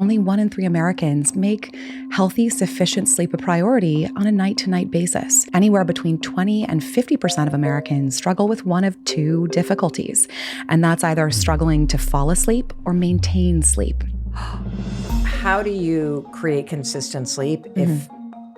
only 1 in 3 Americans make healthy, sufficient sleep a priority on a night-to-night basis. Anywhere between 20 and 50% of Americans struggle with one of 2 difficulties, and that's either struggling to fall asleep or maintain sleep. How do you create consistent sleep if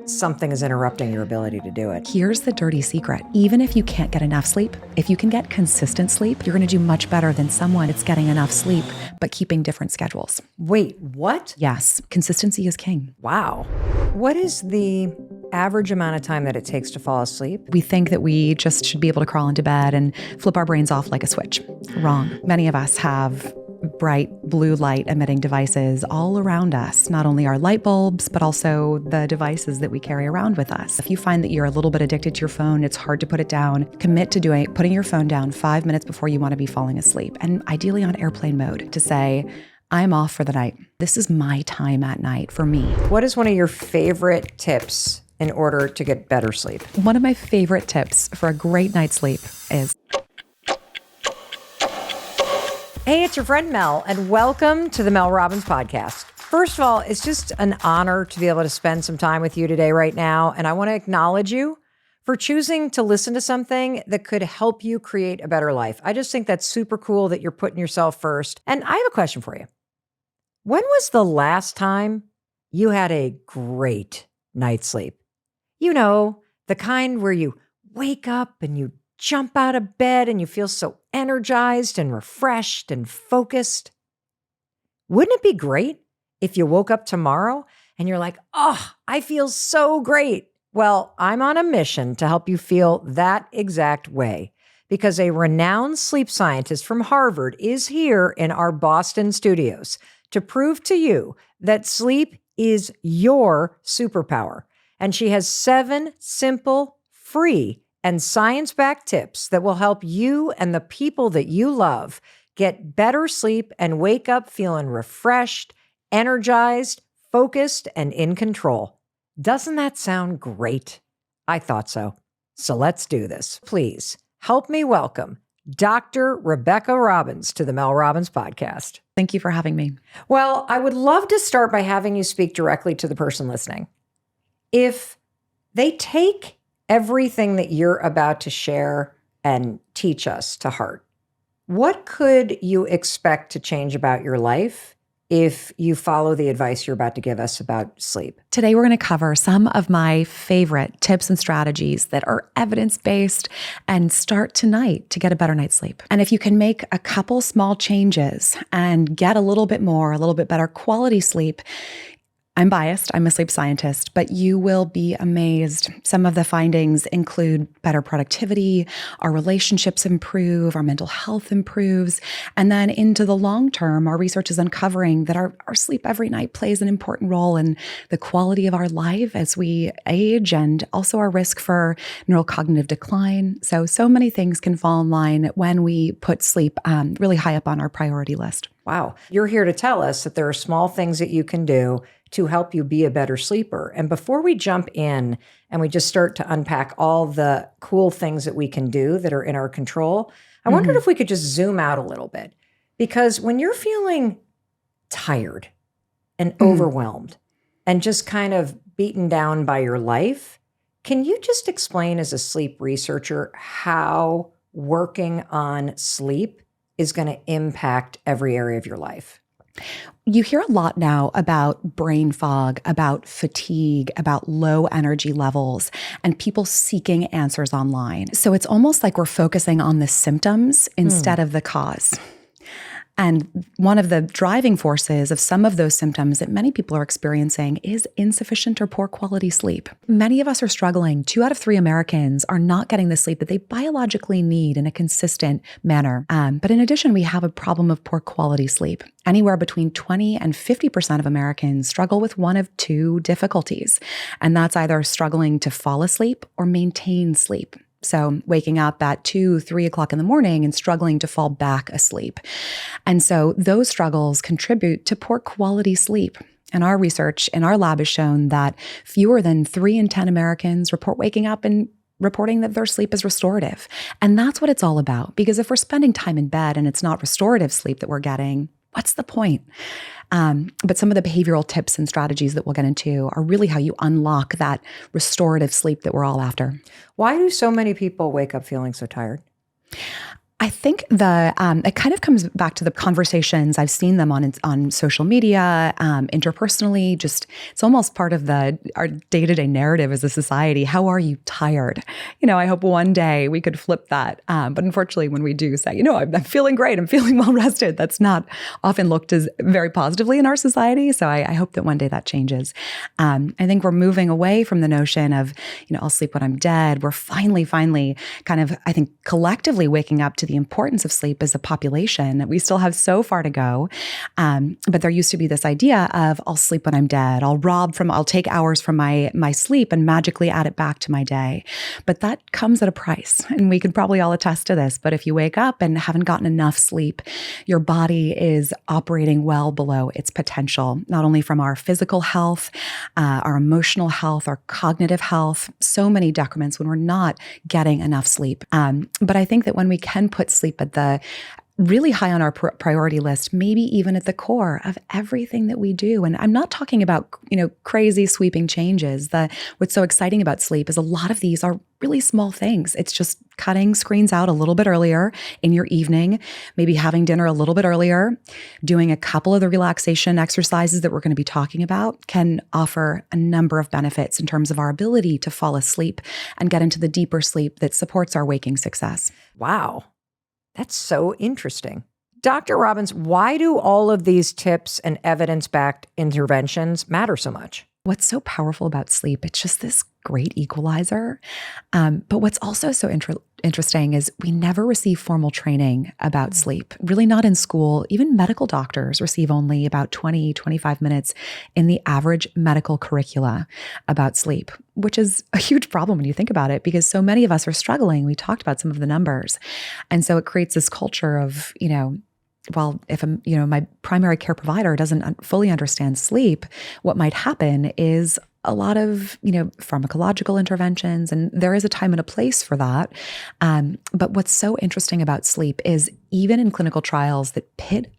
something is interrupting your ability to do it? Here's the dirty secret. Even if you can't get enough sleep, if you can get consistent sleep, you're going to do much better than someone that's getting enough sleep, but keeping different schedules. Wait, what? Yes, consistency is king. Wow. What is the average amount of time that it takes to fall asleep? We think that we just should be able to crawl into bed and flip our brains off like a switch. Wrong. Many of us have bright blue light emitting devices all around us, not only our light bulbs, but also the devices that we carry around with us. If you find that you're a little bit addicted to your phone, it's hard to put it down, commit to putting your phone down 5 minutes before you want to be falling asleep, and ideally on airplane mode to say, I'm off for the night. This is my time at night for me. What is one of your favorite tips in order to get better sleep? One of my favorite tips for a great night's sleep is... Hey, it's your friend Mel, and welcome to the Mel Robbins podcast. First of all, it's just an honor to be able to spend some time with you today right now, and I want to acknowledge you for choosing to listen to something that could help you create a better life. I just think that's super cool that you're putting yourself first. And I have a question for you. When was the last time you had a great night's sleep? You know, the kind where you wake up and you jump out of bed and you feel so energized and refreshed and focused. Wouldn't it be great if you woke up tomorrow and you're like, oh, I feel so great? Well, I'm on a mission to help you feel that exact way because a renowned sleep scientist from Harvard is here in our Boston studios to prove to you that sleep is your superpower. And she has 7 simple, free, and science-backed tips that will help you and the people that you love get better sleep and wake up feeling refreshed, energized, focused, and in control. Doesn't that sound great? I thought so. So let's do this. Please help me welcome Dr. Rebecca Robbins to the Mel Robbins podcast. Thank you for having me. Well, I would love to start by having you speak directly to the person listening. If they take everything that you're about to share and teach us to heart, what could you expect to change about your life if you follow the advice you're about to give us about sleep? Today, we're going to cover some of my favorite tips and strategies that are evidence-based and start tonight to get a better night's sleep. And if you can make a couple small changes and get a little bit better quality sleep, I'm biased, I'm a sleep scientist, but you will be amazed. Some of the findings include better productivity, our relationships improve, our mental health improves, and then into the long term, our research is uncovering that our sleep every night plays an important role in the quality of our life as we age and also our risk for neurocognitive decline. So many things can fall in line when we put sleep really high up on our priority list. Wow. You're here to tell us that there are small things that you can do to help you be a better sleeper. And before we jump in and we just start to unpack all the cool things that we can do that are in our control, I wondered if we could just zoom out a little bit. Because when you're feeling tired and overwhelmed and just kind of beaten down by your life, can you just explain as a sleep researcher how working on sleep is going to impact every area of your life? You hear a lot now about brain fog, about fatigue, about low energy levels, and people seeking answers online. So it's almost like we're focusing on the symptoms instead of the cause. And one of the driving forces of some of those symptoms that many people are experiencing is insufficient or poor quality sleep. Many of us are struggling. 2 out of 3 Americans are not getting the sleep that they biologically need in a consistent manner. But in addition, we have a problem of poor quality sleep. Anywhere between 20 and 50% of Americans struggle with one of 2 difficulties. And that's either struggling to fall asleep or maintain sleep. So waking up at 2, 3 o'clock in the morning and struggling to fall back asleep. And so those struggles contribute to poor quality sleep. And our research in our lab has shown that fewer than 3 in 10 Americans report waking up and reporting that their sleep is restorative. And that's what it's all about. Because if we're spending time in bed and it's not restorative sleep that we're getting, What's the point? But some of the behavioral tips and strategies that we'll get into are really how you unlock that restorative sleep that we're all after. Why do so many people wake up feeling so tired? I think it kind of comes back to the conversations. I've seen them on social media, interpersonally. Just it's almost part of our day-to-day narrative as a society. How are you tired? I hope one day we could flip that. But unfortunately, when we do say, I'm feeling great, I'm feeling well rested, that's not often looked as very positively in our society. So I hope that one day that changes. I think we're moving away from the notion of, I'll sleep when I'm dead. We're finally kind of, I think, collectively waking up to the importance of sleep as a population. We still have so far to go. But there used to be this idea of I'll sleep when I'm dead. I'll take hours from my sleep and magically add it back to my day. But that comes at a price. And we could probably all attest to this. But if you wake up and haven't gotten enough sleep, your body is operating well below its potential, not only from our physical health, our emotional health, our cognitive health, so many decrements when we're not getting enough sleep. But I think that when we can put sleep at the really high on our priority list, maybe even at the core of everything that we do. And I'm not talking about, crazy sweeping changes. What's so exciting about sleep is a lot of these are really small things. It's just cutting screens out a little bit earlier in your evening, maybe having dinner a little bit earlier, doing a couple of the relaxation exercises that we're going to be talking about can offer a number of benefits in terms of our ability to fall asleep and get into the deeper sleep that supports our waking success. Wow. That's so interesting. Dr. Robbins, why do all of these tips and evidence-backed interventions matter so much? What's so powerful about sleep, it's just this great equalizer. But what's also so interesting is we never receive formal training about sleep, really not in school. Even medical doctors receive only about 20, 25 minutes in the average medical curricula about sleep, which is a huge problem when you think about it, because so many of us are struggling. We talked about some of the numbers. And so it creates this culture of, well, if my primary care provider doesn't fully understand sleep, what might happen is a lot of, pharmacological interventions, and there is a time and a place for that. But what's so interesting about sleep is even in clinical trials that pit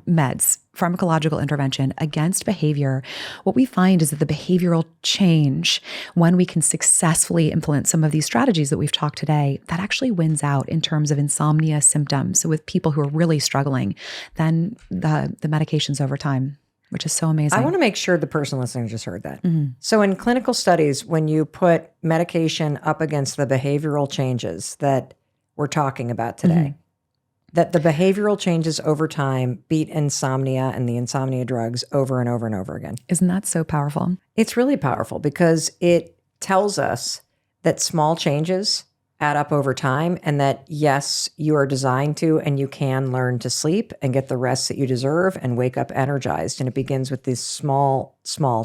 meds, pharmacological intervention against behavior, what we find is that the behavioral change, when we can successfully implement some of these strategies that we've talked today, that actually wins out in terms of insomnia symptoms. So with people who are really struggling, then the medications over time, which is so amazing. I want to make sure the person listening just heard that. Mm-hmm. So in clinical studies, when you put medication up against the behavioral changes that we're talking about today, mm-hmm. that the behavioral changes over time beat insomnia and the insomnia drugs over and over and over again. Isn't that so powerful? It's really powerful because it tells us that small changes add up over time and that, yes, you are designed to and you can learn to sleep and get the rest that you deserve and wake up energized. And it begins with these small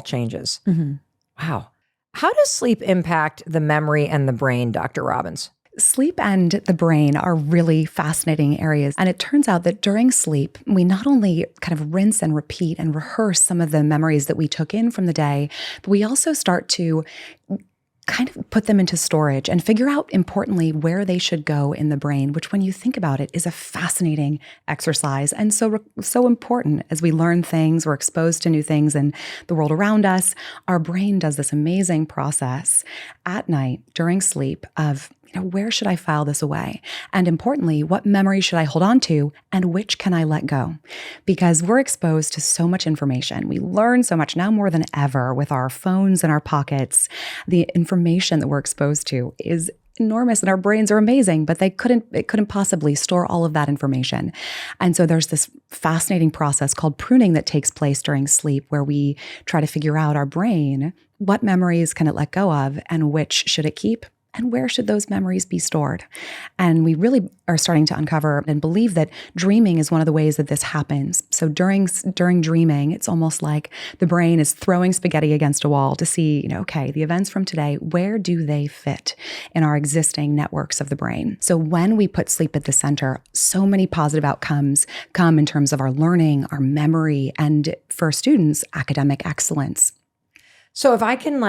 changes. Mm-hmm. Wow. How does sleep impact the memory and the brain, Dr. Robbins? Sleep and the brain are really fascinating areas. And it turns out that during sleep, we not only kind of rinse and repeat and rehearse some of the memories that we took in from the day, but we also start to kind of put them into storage and figure out, importantly, where they should go in the brain, which when you think about it is a fascinating exercise and so important as we learn things, we're exposed to new things in the world around us. Our brain does this amazing process at night during sleep of, where should I file this away? And importantly, what memories should I hold on to and which can I let go? Because we're exposed to so much information. We learn so much now more than ever with our phones in our pockets. The information that we're exposed to is enormous and our brains are amazing, but it couldn't possibly store all of that information. And so there's this fascinating process called pruning that takes place during sleep where we try to figure out our brain, what memories can it let go of and which should it keep? And where should those memories be stored? And we really are starting to uncover and believe that dreaming is one of the ways that this happens. So during dreaming, it's almost like the brain is throwing spaghetti against a wall to see, okay, the events from today, where do they fit in our existing networks of the brain? So when we put sleep at the center, so many positive outcomes come in terms of our learning, our memory, and for students, academic excellence. So if I can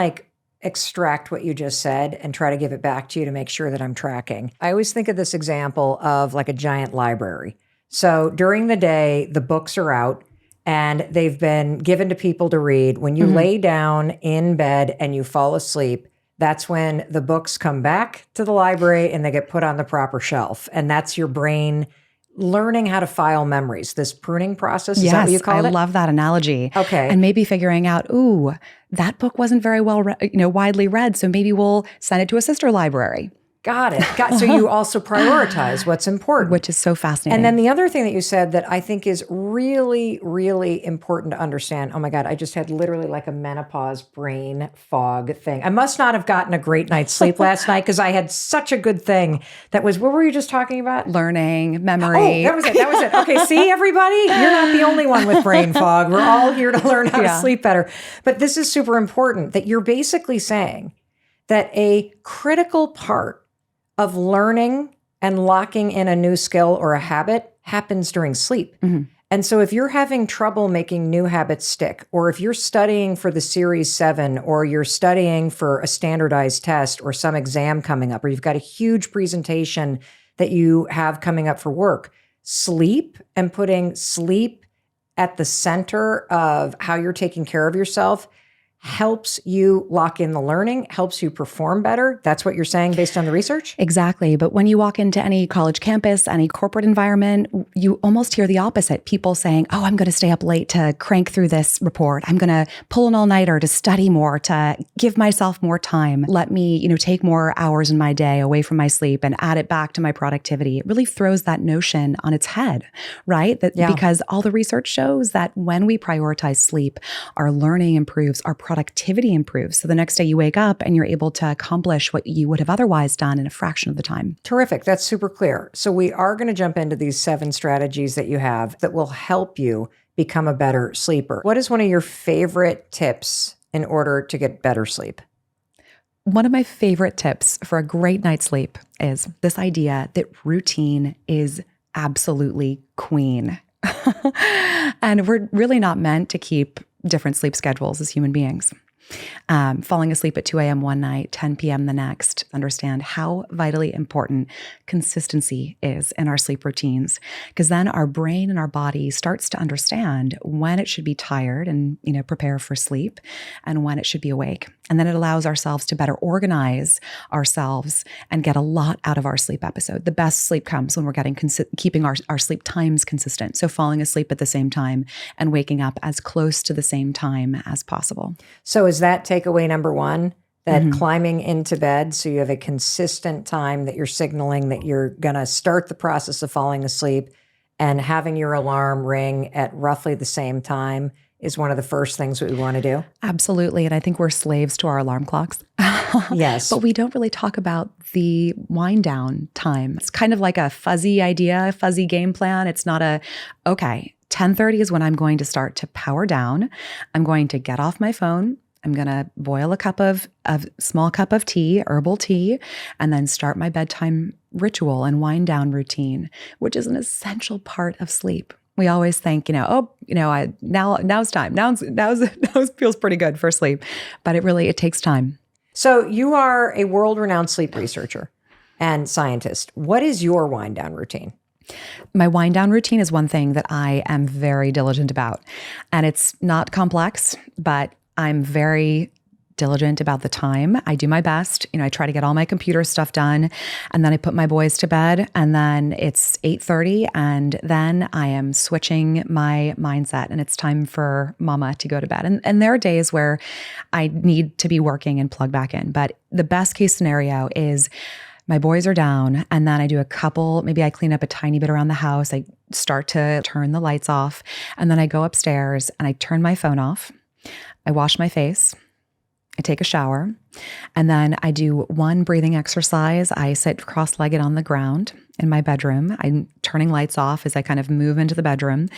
extract what you just said and try to give it back to you to make sure that I'm tracking. I always think of this example of a giant library. So during the day, the books are out and they've been given to people to read. When you lay down in bed and you fall asleep, that's when the books come back to the library and they get put on the proper shelf. And that's your brain learning how to file memories, this pruning process. Is that what you call it? I love that analogy. Okay. And maybe figuring out, ooh, that book wasn't very well, widely read. So maybe we'll send it to a sister library. Got it. So you also prioritize what's important. Which is so fascinating. And then the other thing that you said that I think is really, really important to understand. Oh my God, I just had literally like a menopause brain fog thing. I must not have gotten a great night's sleep last night because I had such a good thing. That was, what were you just talking about? Learning, memory. Oh, that was it. Okay, see everybody? You're not the only one with brain fog. We're all here to learn how to sleep better. But this is super important that you're basically saying that a critical part of learning and locking in a new skill or a habit happens during sleep. And so if you're having trouble making new habits stick, or if you're studying for the Series 7, or you're studying for a standardized test or some exam coming up, or you've got a huge presentation that you have coming up for work, sleep and putting sleep at the center of how you're taking care of yourself helps you lock in the learning, helps you perform better. That's what you're saying based on the research? Exactly. But when you walk into any college campus, any corporate environment, you almost hear the opposite. People saying, oh, I'm going to stay up late to crank through this report. I'm going to pull an all-nighter to study more, to give myself more time. Let me, take more hours in my day away from my sleep and add it back to my productivity. It really throws that notion on its head, right? Because all the research shows that when we prioritize sleep, our learning improves, our productivity improves. So the next day you wake up and you're able to accomplish what you would have otherwise done in a fraction of the time. Terrific. That's super clear. So we are going to jump into these 7 strategies that you have that will help you become a better sleeper. What is one of your favorite tips in order to get better sleep? One of my favorite tips for a great night's sleep is this idea that routine is absolutely queen. And we're really not meant to keep different sleep schedules as human beings. Falling asleep at 2 a.m. one night, 10 p.m. the next, understand how vitally important consistency is in our sleep routines, because then our brain and our body starts to understand when it should be tired and, prepare for sleep, and when it should be awake. And then it allows ourselves to better organize ourselves and get a lot out of our sleep episode. The best sleep comes when we're keeping our sleep times consistent. So falling asleep at the same time and waking up as close to the same time as possible. So is that takeaway number 1, that climbing into bed so you have a consistent time that you're signaling that you're going to start the process of falling asleep, and having your alarm ring at roughly the same time is one of the first things that we want to do? Absolutely. And I think we're slaves to our alarm clocks. Yes. But we don't really talk about the wind down time. It's kind of like a fuzzy idea, a fuzzy game plan. It's not okay, 10:30 is when I'm going to start to power down. I'm going to get off my phone. I'm going to boil a small cup of tea, herbal tea, and then start my bedtime ritual and wind down routine, which is an essential part of sleep. We always think, now's time. Now feels pretty good for sleep, but it takes time. So you are a world-renowned sleep researcher and scientist. What is your wind down routine? My wind down routine is one thing that I am very diligent about, and it's not complex, but I'm very diligent about the time. I do my best. I try to get all my computer stuff done, and then I put my boys to bed, and then it's 8:30, and then I am switching my mindset, and it's time for mama to go to bed. And there are days where I need to be working and plug back in, but the best case scenario is my boys are down, and then I do maybe I clean up a tiny bit around the house. I start to turn the lights off, and then I go upstairs and I turn my phone off. I wash my face. I take a shower, and then I do one breathing exercise. I sit cross-legged on the ground in my bedroom. I'm turning lights off as I kind of move into the bedroom,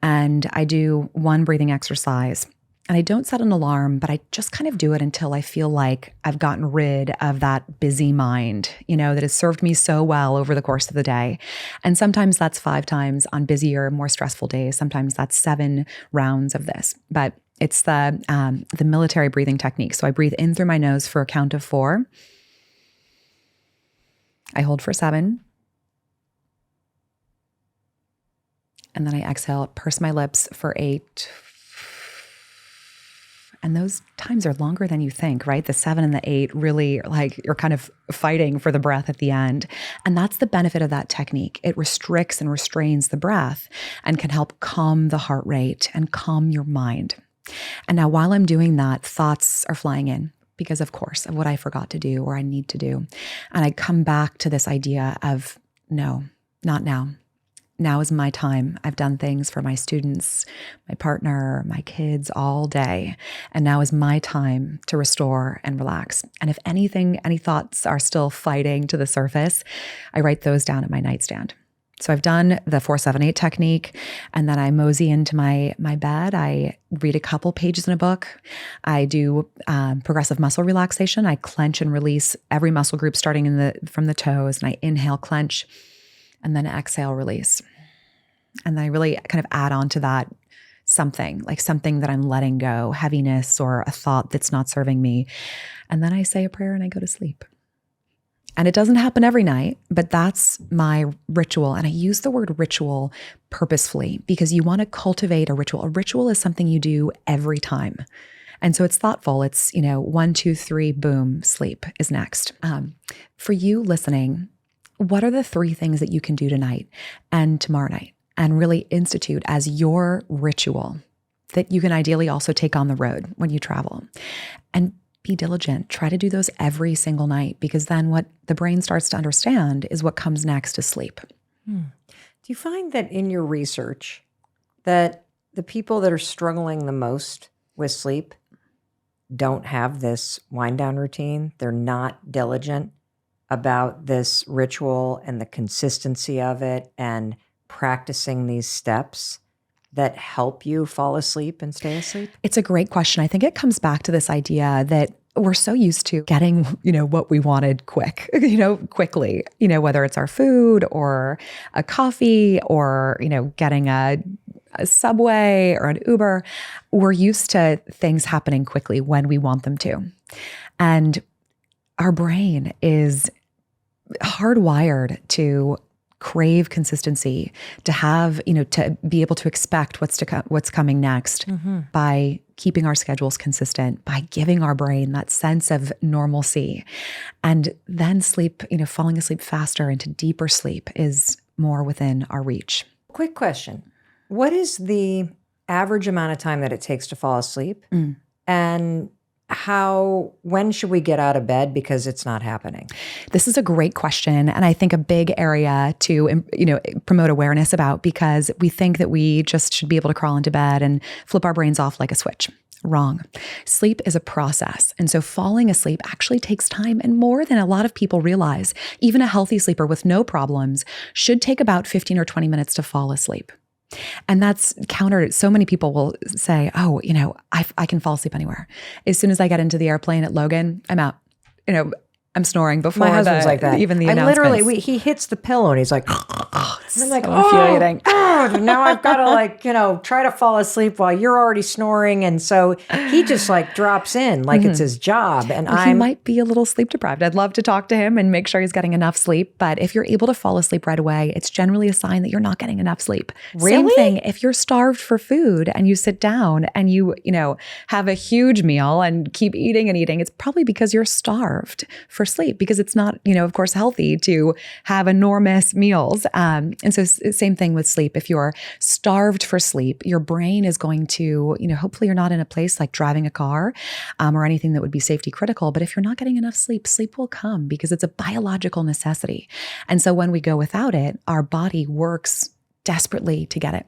and I do one breathing exercise. And I don't set an alarm, but I just kind of do it until I feel like I've gotten rid of that busy mind, that has served me so well over the course of the day. And sometimes that's 5 times on busier, more stressful days. Sometimes that's 7 rounds of this. But it's the military breathing technique. So I breathe in through my nose for a count of 4. I hold for 7. And then I exhale, purse my lips for 8. And those times are longer than you think, right? The 7 and the 8 really, like, you're kind of fighting for the breath at the end. And that's the benefit of that technique. It restricts and restrains the breath and can help calm the heart rate and calm your mind. And now while I'm doing that, thoughts are flying in because, of course, of what I forgot to do or I need to do. And I come back to this idea of, no, not now. Now is my time. I've done things for my students, my partner, my kids all day. And now is my time to restore and relax. And if anything, any thoughts are still fighting to the surface, I write those down at my nightstand. So I've done the 4-7-8 technique, and then I mosey into my bed. I read a couple pages in a book. I do progressive muscle relaxation. I clench and release every muscle group starting from the toes, and I inhale, clench, and then exhale, release. And then I really kind of add on to that something that I'm letting go, heaviness or a thought that's not serving me. And then I say a prayer and I go to sleep. And it doesn't happen every night, but that's my ritual. And I use the word ritual purposefully because you want to cultivate a ritual. A ritual is something you do every time. And so it's thoughtful. It's, 1, 2, 3, boom, sleep is next. For you listening, what are the 3 things that you can do tonight and tomorrow night and really institute as your ritual that you can ideally also take on the road when you travel? And be diligent. Try to do those every single night because then what the brain starts to understand is what comes next is sleep. Do you find that in your research that the people that are struggling the most with sleep don't have this wind down routine? They're not diligent about this ritual and the consistency of it and practicing these steps that help you fall asleep and stay asleep? It's a great question. I think it comes back to this idea that we're so used to getting, what we wanted quickly, whether it's our food or a coffee or, getting a Subway or an Uber. We're used to things happening quickly when we want them to. And our brain is hardwired to crave consistency, to have, to be able to expect what's coming next by keeping our schedules consistent, by giving our brain that sense of normalcy. And then sleep, falling asleep faster into deeper sleep is more within our reach. Quick question. What is the average amount of time that it takes to fall asleep? And when should we get out of bed because it's not happening? This is a great question. And I think a big area to, promote awareness about, because we think that we just should be able to crawl into bed and flip our brains off like a switch. Wrong. Sleep is a process. And so falling asleep actually takes time and more than a lot of people realize. Even a healthy sleeper with no problems should take about 15 or 20 minutes to fall asleep. And that's counter. So many people will say, oh, I can fall asleep anywhere. As soon as I get into the airplane at Logan, I'm out. I'm snoring before my husband's like that. Even the I announcements. literally, he hits the pillow and he's like, and I'm like, so infuriating. God, now I've got to try to fall asleep while you're already snoring. And so he just drops in like it's his job. And he might be a little sleep deprived. I'd love to talk to him and make sure he's getting enough sleep. But if you're able to fall asleep right away, it's generally a sign that you're not getting enough sleep. Really? Same thing if you're starved for food and you sit down and you have a huge meal and keep eating and eating, it's probably because you're starved for sleep, because it's not, of course, healthy to have enormous meals. And so same thing with sleep. If you're starved for sleep, your brain is going to, hopefully you're not in a place like driving a car or anything that would be safety critical. But if you're not getting enough sleep, sleep will come because it's a biological necessity. And so when we go without it, our body works desperately to get it.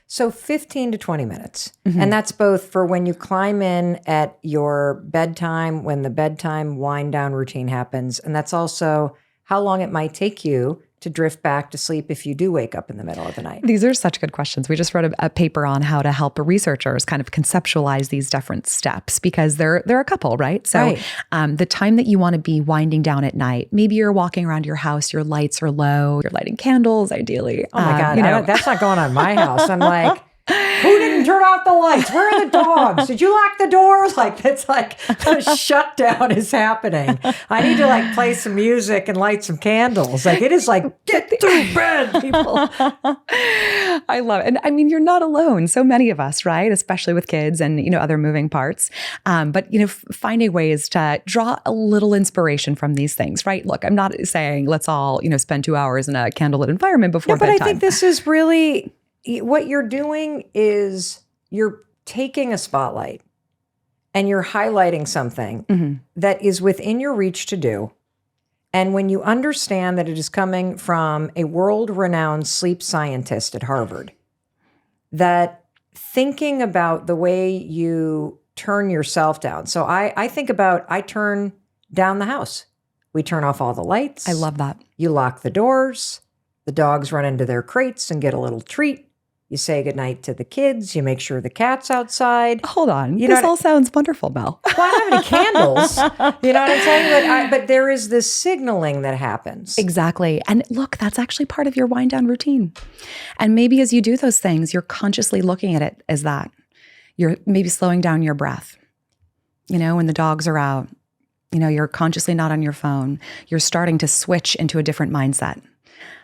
So 15 to 20 minutes. And that's both for when you climb in at your bedtime, when the bedtime wind down routine happens. And that's also how long it might take you to drift back to sleep if you do wake up in the middle of the night. These are such good questions. We just wrote a paper on how to help researchers kind of conceptualize these different steps, because there are a couple, right? So the time that you want to be winding down at night, maybe you're walking around your house, your lights are low, you're lighting candles, ideally. Oh my God, that's not going on in my house. I'm like, Who didn't turn off the lights? Where are the dogs? Did you lock the doors? Like, it's like the shutdown is happening. I need to like play some music and light some candles. Like, it is like, get to bed, people. I love it. And I mean, you're not alone. So many of us, right? Especially with kids and, other moving parts. But, finding ways to draw a little inspiration from these things, right? Look, I'm not saying let's all, spend 2 hours in a candlelit environment before bedtime. But I think this is really, what you're doing is you're taking a spotlight and you're highlighting something that is within your reach to do. And when you understand that it is coming from a world-renowned sleep scientist at Harvard, that thinking about the way you turn yourself down. So I think about, I turn down the house. We turn off all the lights. I love that. You lock the doors. The dogs run into their crates and get a little treat. You say goodnight to the kids. You make sure the cat's outside. Hold on. This all sounds wonderful, Mel. Well, I don't have any candles. You know what I'm saying? But there is this signaling that happens. Exactly. And look, that's actually part of your wind down routine. And maybe as you do those things, you're consciously looking at it as that. You're maybe slowing down your breath. When the dogs are out, you're consciously not on your phone. You're starting to switch into a different mindset.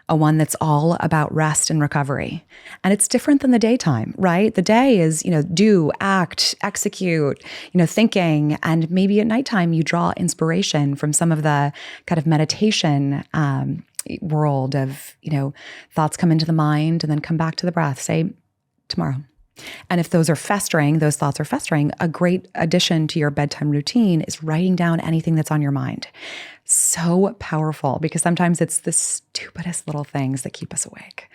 A one that's all about rest and recovery. And it's different than the daytime, right? The day is, do, act, execute, thinking. And maybe at nighttime, you draw inspiration from some of the kind of meditation world of, thoughts come into the mind and then come back to the breath, say tomorrow. And if those thoughts are festering, a great addition to your bedtime routine is writing down anything that's on your mind. So powerful, because sometimes it's the stupidest little things that keep us awake.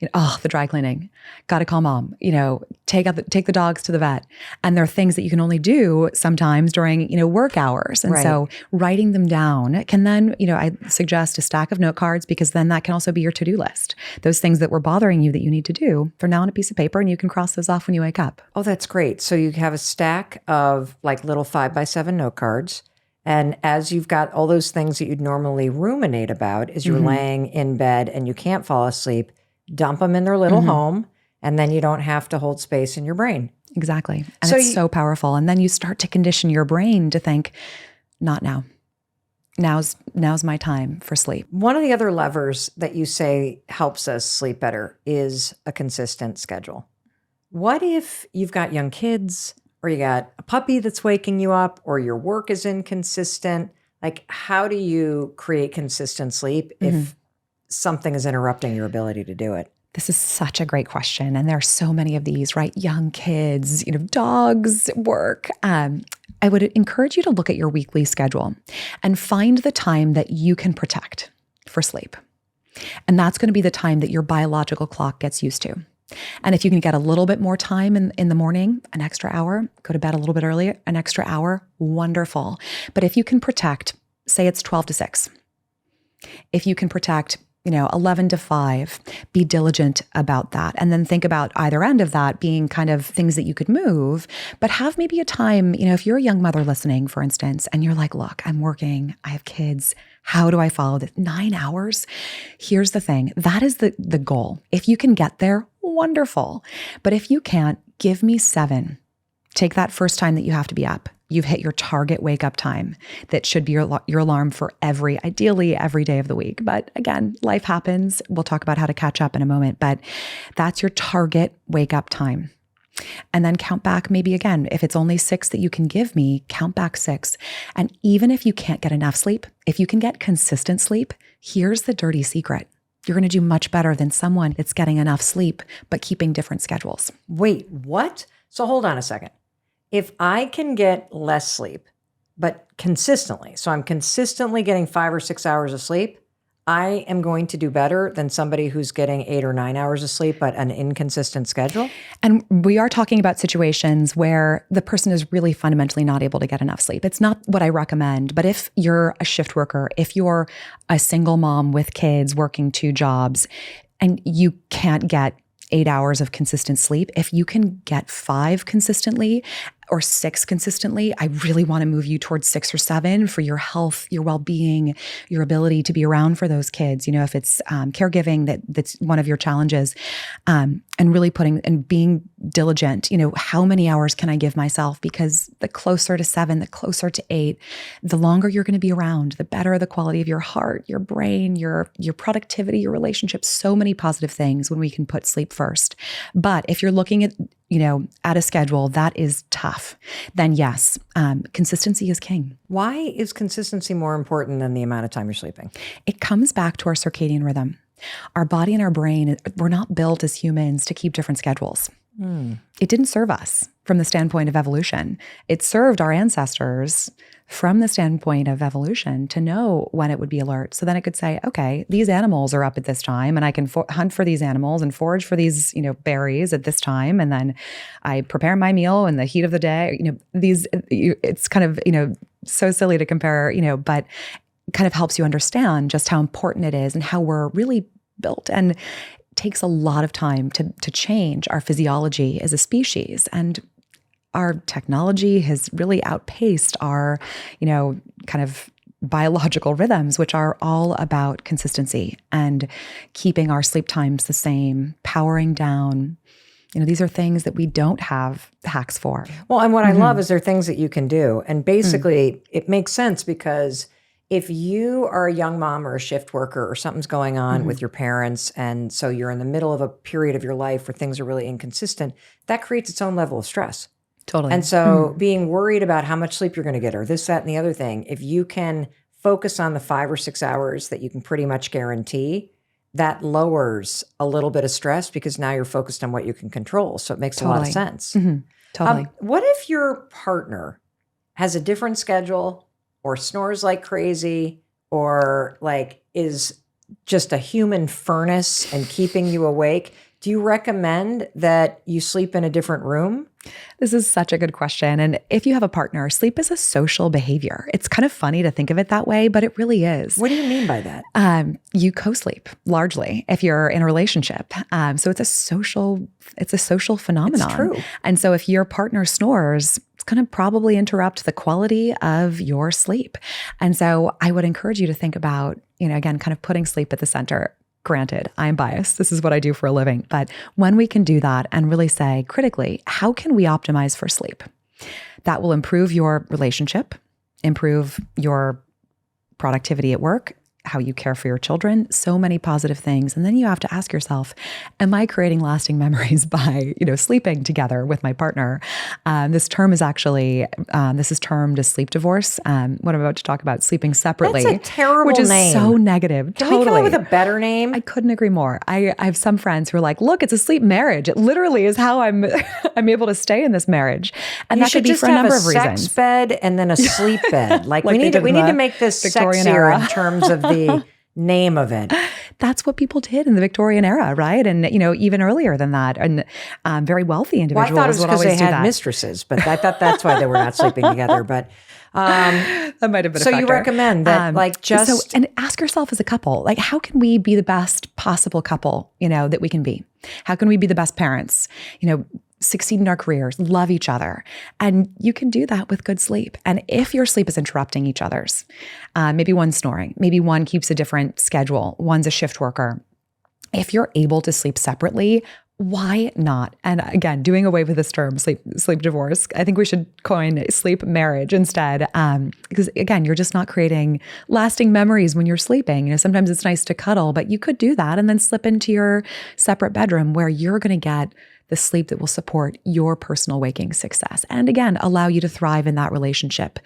The dry cleaning, got to call mom, take the dogs to the vet. And there are things that you can only do sometimes during, work hours. And so writing them down can then, I suggest a stack of note cards, because then that can also be your to-do list. Those things that were bothering you that you need to do, they're now on a piece of paper and you can cross those off when you wake up. Oh, that's great. So you have a stack of like little 5x7 note cards. And as you've got all those things that you'd normally ruminate about as you're laying in bed and you can't fall asleep, dump them in their little home, and then you don't have to hold space in your brain. Exactly. And it's so powerful. And then you start to condition your brain to think, not now. Now's my time for sleep. One of the other levers that you say helps us sleep better is a consistent schedule. What if you've got young kids, or you got a puppy that's waking you up, or your work is inconsistent? Like, how do you create consistent sleep if something is interrupting your ability to do it? This is such a great question. And there are so many of these, right? Young kids, dogs, work. I would encourage you to look at your weekly schedule and find the time that you can protect for sleep. And that's going to be the time that your biological clock gets used to. And if you can get a little bit more time in the morning, an extra hour, go to bed a little bit earlier, an extra hour, wonderful. But if you can protect, say it's 12 to 6, if you can protect, 11 to 5, be diligent about that. And then think about either end of that being kind of things that you could move, but have maybe a time, if you're a young mother listening, for instance, and you're like, look, I'm working, I have kids. How do I follow this? 9 hours? Here's the thing. That is the goal. If you can get there, wonderful. But if you can't, give me 7. Take that first time that you have to be up. You've hit your target wake up time. That should be your alarm for ideally every day of the week. But again, life happens. We'll talk about how to catch up in a moment, but that's your target wake up time. And then count back maybe again, if it's only 6 that you can give me, count back 6. And even if you can't get enough sleep, if you can get consistent sleep, here's the dirty secret. You're going to do much better than someone that's getting enough sleep, but keeping different schedules. Wait, what? So hold on a second. If I can get less sleep, but consistently, so I'm consistently getting 5 or 6 hours of sleep, I am going to do better than somebody who's getting 8 or 9 hours of sleep, but an inconsistent schedule. And we are talking about situations where the person is really fundamentally not able to get enough sleep. It's not what I recommend, but if you're a shift worker, if you're a single mom with kids working 2 jobs, and you can't get 8 hours of consistent sleep, if you can get 5 consistently, or 6 consistently, I really want to move you towards 6 or 7 for your health, your well-being, your ability to be around for those kids. If it's caregiving that's one of your challenges, and really putting and being diligent, how many hours can I give myself? Because the closer to 7, the closer to 8, the longer you're going to be around, the better the quality of your heart, your brain, your productivity, your relationships, so many positive things when we can put sleep first. But if you're looking at a schedule that is tough, then yes, consistency is king. Why is consistency more important than the amount of time you're sleeping? It comes back to our circadian rhythm. Our body and our brain, we're not built as humans to keep different schedules. It didn't serve us from the standpoint of evolution. It served our ancestors from the standpoint of evolution to know when it would be alert. So then it could say, okay, these animals are up at this time and I can hunt for these animals and forage for these, berries at this time. And then I prepare my meal in the heat of the day. It's kind of, so silly to compare, but kind of helps you understand just how important it is and how we're really built. And it takes a lot of time to change our physiology as a species. And our technology has really outpaced our, kind of biological rhythms, which are all about consistency and keeping our sleep times the same, powering down. These are things that we don't have hacks for. Well, and what I love is there are things that you can do. And basically it makes sense because if you are a young mom or a shift worker or something's going on with your parents, and so you're in the middle of a period of your life where things are really inconsistent, that creates its own level of stress. Totally. And so being worried about how much sleep you're going to get or this, that, and the other thing, if you can focus on the 5 or 6 hours that you can pretty much guarantee, that lowers a little bit of stress because now you're focused on what you can control. So it makes a lot of sense. Totally. What if your partner has a different schedule or snores like crazy or is just a human furnace and keeping you awake? Do you recommend that you sleep in a different room? This is such a good question. And if you have a partner, sleep is a social behavior. It's kind of funny to think of it that way, but it really is. What do you mean by that? You co-sleep largely if you're in a relationship. So it's a social phenomenon. It's true. And so if your partner snores, it's going to probably interrupt the quality of your sleep. And so I would encourage you to think about, again, kind of putting sleep at the center. Granted, I'm biased. This is what I do for a living. But when we can do that and really say critically, how can we optimize for sleep? That will improve your relationship, improve your productivity at work, how you care for your children, so many positive things. And then you have to ask yourself, am I creating lasting memories by, sleeping together with my partner? This term is actually, this is termed as sleep divorce. What I'm about to talk about, sleeping separately. That's a terrible which is name. So negative. Can we come up with a better name? I couldn't agree more. I have some friends who are like, look, it's a sleep marriage. It literally is how I'm able to stay in this marriage. And that could be for a number of reasons. You should just have a sex bed and then a sleep bed. We need to make this Victorian sexier era. in terms of the name of it. That's what people did in the Victorian era, right? And, even earlier than that. And very wealthy individuals Well, I thought it was because they had that. mistresses, but I thought that's why they were not sleeping together. But that might have been a so factor. you recommend that and ask yourself as a couple, how can we be the best possible couple, that we can be? How can we be the best parents? Succeed in our careers, love each other. And you can do that with good sleep. And if your sleep is interrupting each other's, maybe one's snoring, maybe one keeps a different schedule, one's a shift worker. If you're able to sleep separately, why not? And again, doing away with this term, sleep divorce, I think we should coin sleep marriage instead. Because again, you're just not creating lasting memories when you're sleeping. Sometimes it's nice to cuddle, but you could do that and then slip into your separate bedroom where you're going to get the sleep that will support your personal waking success. And again, allow you to thrive in that relationship.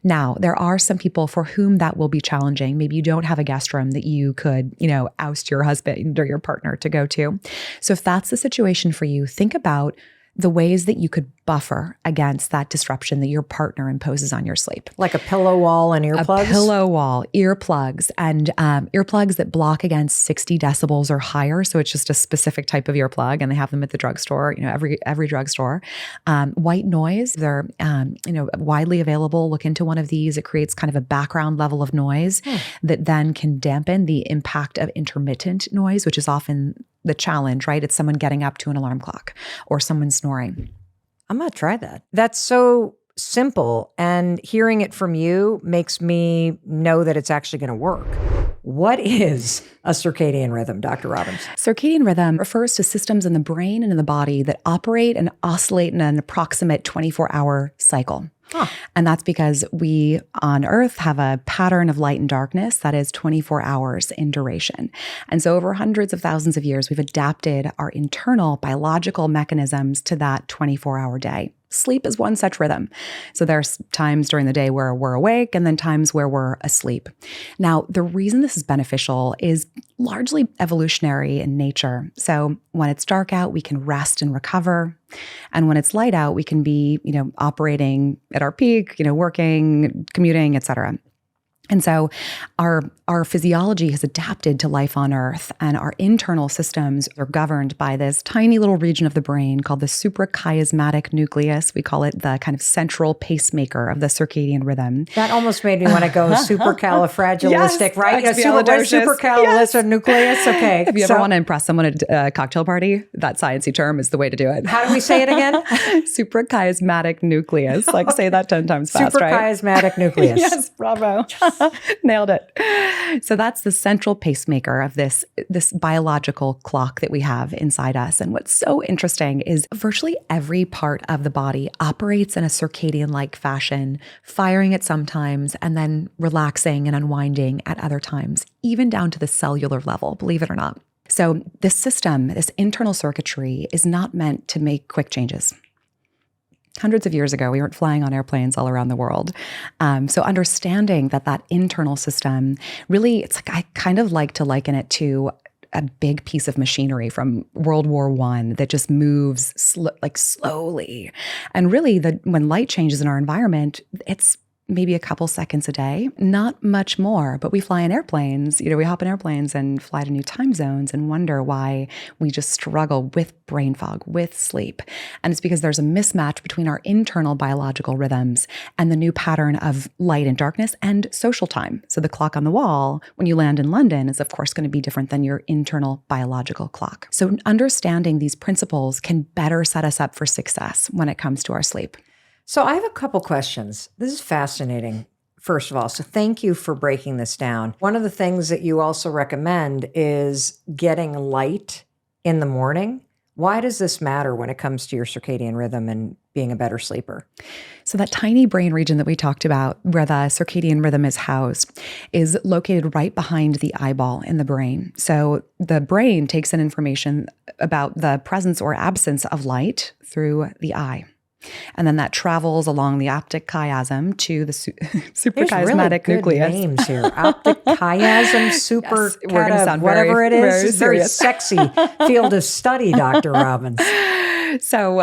Now, there are some people for whom that will be challenging. Maybe you don't have a guest room that you could, oust your husband or your partner to go to. So if that's the situation for you, think about the ways that you could buffer against that disruption that your partner imposes on your sleep. Like a pillow wall and earplugs? A pillow wall, earplugs, and earplugs that block against 60 decibels or higher. So it's just a specific type of earplug, and they have them at the drugstore, every drugstore. White noise, they're widely available. Look into one of these. It creates kind of a background level of noise that then can dampen the impact of intermittent noise, which is often the challenge, right? It's someone getting up to an alarm clock or someone snoring. I'm going to try that. That's so simple. And hearing it from you makes me know that it's actually going to work. What is a circadian rhythm, Dr. Robbins? Circadian rhythm refers to systems in the brain and in the body that operate and oscillate in an approximate 24-hour cycle. And that's because we on Earth have a pattern of light and darkness that is 24 hours in duration. And so over hundreds of thousands of years, we've adapted our internal biological mechanisms to that 24-hour day. Sleep is one such rhythm. So there's times during the day where we're awake and then times where we're asleep. Now, the reason this is beneficial is largely evolutionary in nature. So when it's dark out, we can rest and recover. And when it's light out, we can be, operating at our peak, working, commuting, et cetera. And so our physiology has adapted to life on Earth, and our internal systems are governed by this tiny little region of the brain called the suprachiasmatic nucleus. We call it the kind of central pacemaker of the circadian rhythm. That almost made me want to go supercalifragilistic, yes, right? Supercalifragilistic nucleus. Okay. If you ever want to impress someone at a cocktail party, that sciencey term is the way to do it. How do we say it again? Suprachiasmatic nucleus. Like say that 10 times fast, right? Suprachiasmatic nucleus. Yes, bravo. Nailed it. So that's the central pacemaker of this biological clock that we have inside us. And what's so interesting is virtually every part of the body operates in a circadian-like fashion, firing at some times and then relaxing and unwinding at other times, even down to the cellular level, believe it or not. So this system, this internal circuitry, is not meant to make quick changes. Hundreds of years ago, we weren't flying on airplanes all around the world. So understanding that internal system, really, it's like I kind of like to liken it to a big piece of machinery from World War I that just moves slowly. And really, when light changes in our environment, it's maybe a couple seconds a day, not much more. But we fly in airplanes, we hop in airplanes and fly to new time zones and wonder why we just struggle with brain fog, with sleep. And it's because there's a mismatch between our internal biological rhythms and the new pattern of light and darkness and social time. So the clock on the wall, when you land in London, is of course going to be different than your internal biological clock. So understanding these principles can better set us up for success when it comes to our sleep. So I have a couple questions. This is fascinating, first of all. So thank you for breaking this down. One of the things that you also recommend is getting light in the morning. Why does this matter when it comes to your circadian rhythm and being a better sleeper? So that tiny brain region that we talked about, where the circadian rhythm is housed, is located right behind the eyeball in the brain. So the brain takes in information about the presence or absence of light through the eye. And then that travels along the optic chiasm to the suprachiasmatic nucleus. There's really good names here. Optic chiasm, we're going to sound whatever very, it is. very It's very serious. sexy field of study, Dr. Robbins. So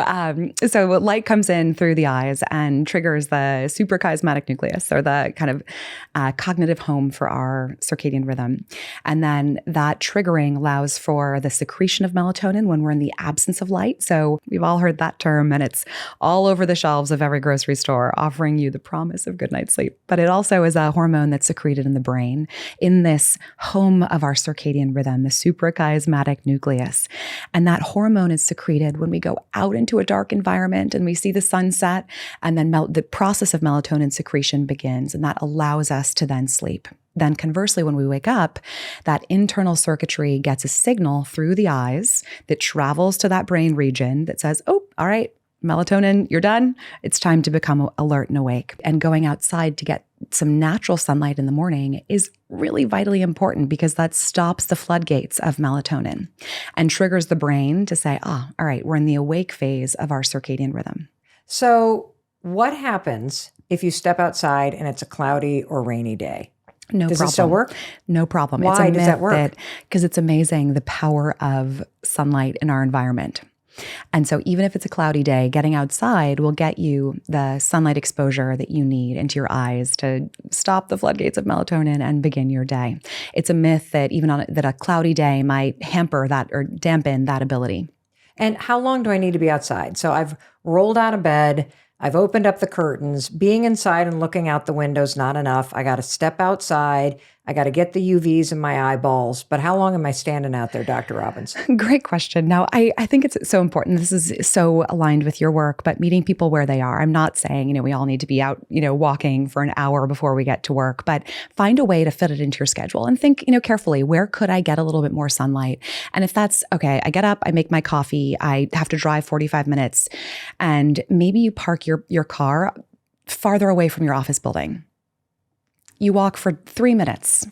light comes in through the eyes and triggers the suprachiasmatic nucleus, or the kind of cognitive home for our circadian rhythm. And then that triggering allows for the secretion of melatonin when we're in the absence of light. So we've all heard that term, and it's all over the shelves of every grocery store, offering you the promise of good night's sleep. But it also is a hormone that's secreted in the brain in this home of our circadian rhythm, the suprachiasmatic nucleus. And that hormone is secreted when we go out into a dark environment and we see the sunset, and then the process of melatonin secretion begins, and that allows us to then sleep. Then conversely, when we wake up, that internal circuitry gets a signal through the eyes that travels to that brain region that says, oh, all right, melatonin, you're done. It's time to become alert and awake. And going outside to get some natural sunlight in the morning is really vitally important, because that stops the floodgates of melatonin and triggers the brain to say, all right, we're in the awake phase of our circadian rhythm. So what happens if you step outside and it's a cloudy or rainy day? No Does problem. it still work? No problem. Why it's a does that work? Because it's amazing the power of sunlight in our environment. And so even if it's a cloudy day, getting outside will get you the sunlight exposure that you need into your eyes to stop the floodgates of melatonin and begin your day. It's a myth that that a cloudy day might hamper that or dampen that ability. And how long do I need to be outside? So I've rolled out of bed, I've opened up the curtains. Being inside and looking out the window is not enough. I got to step outside. I got to get the UVs in my eyeballs. But how long am I standing out there, Dr. Robbins? Great question. Now, I think it's so important. This is so aligned with your work, but meeting people where they are. I'm not saying, we all need to be out, walking for an hour before we get to work, but find a way to fit it into your schedule and think, carefully, where could I get a little bit more sunlight? And if that's okay, I get up, I make my coffee, I have to drive 45 minutes, and maybe you park your car farther away from your office building. You walk for 3 minutes,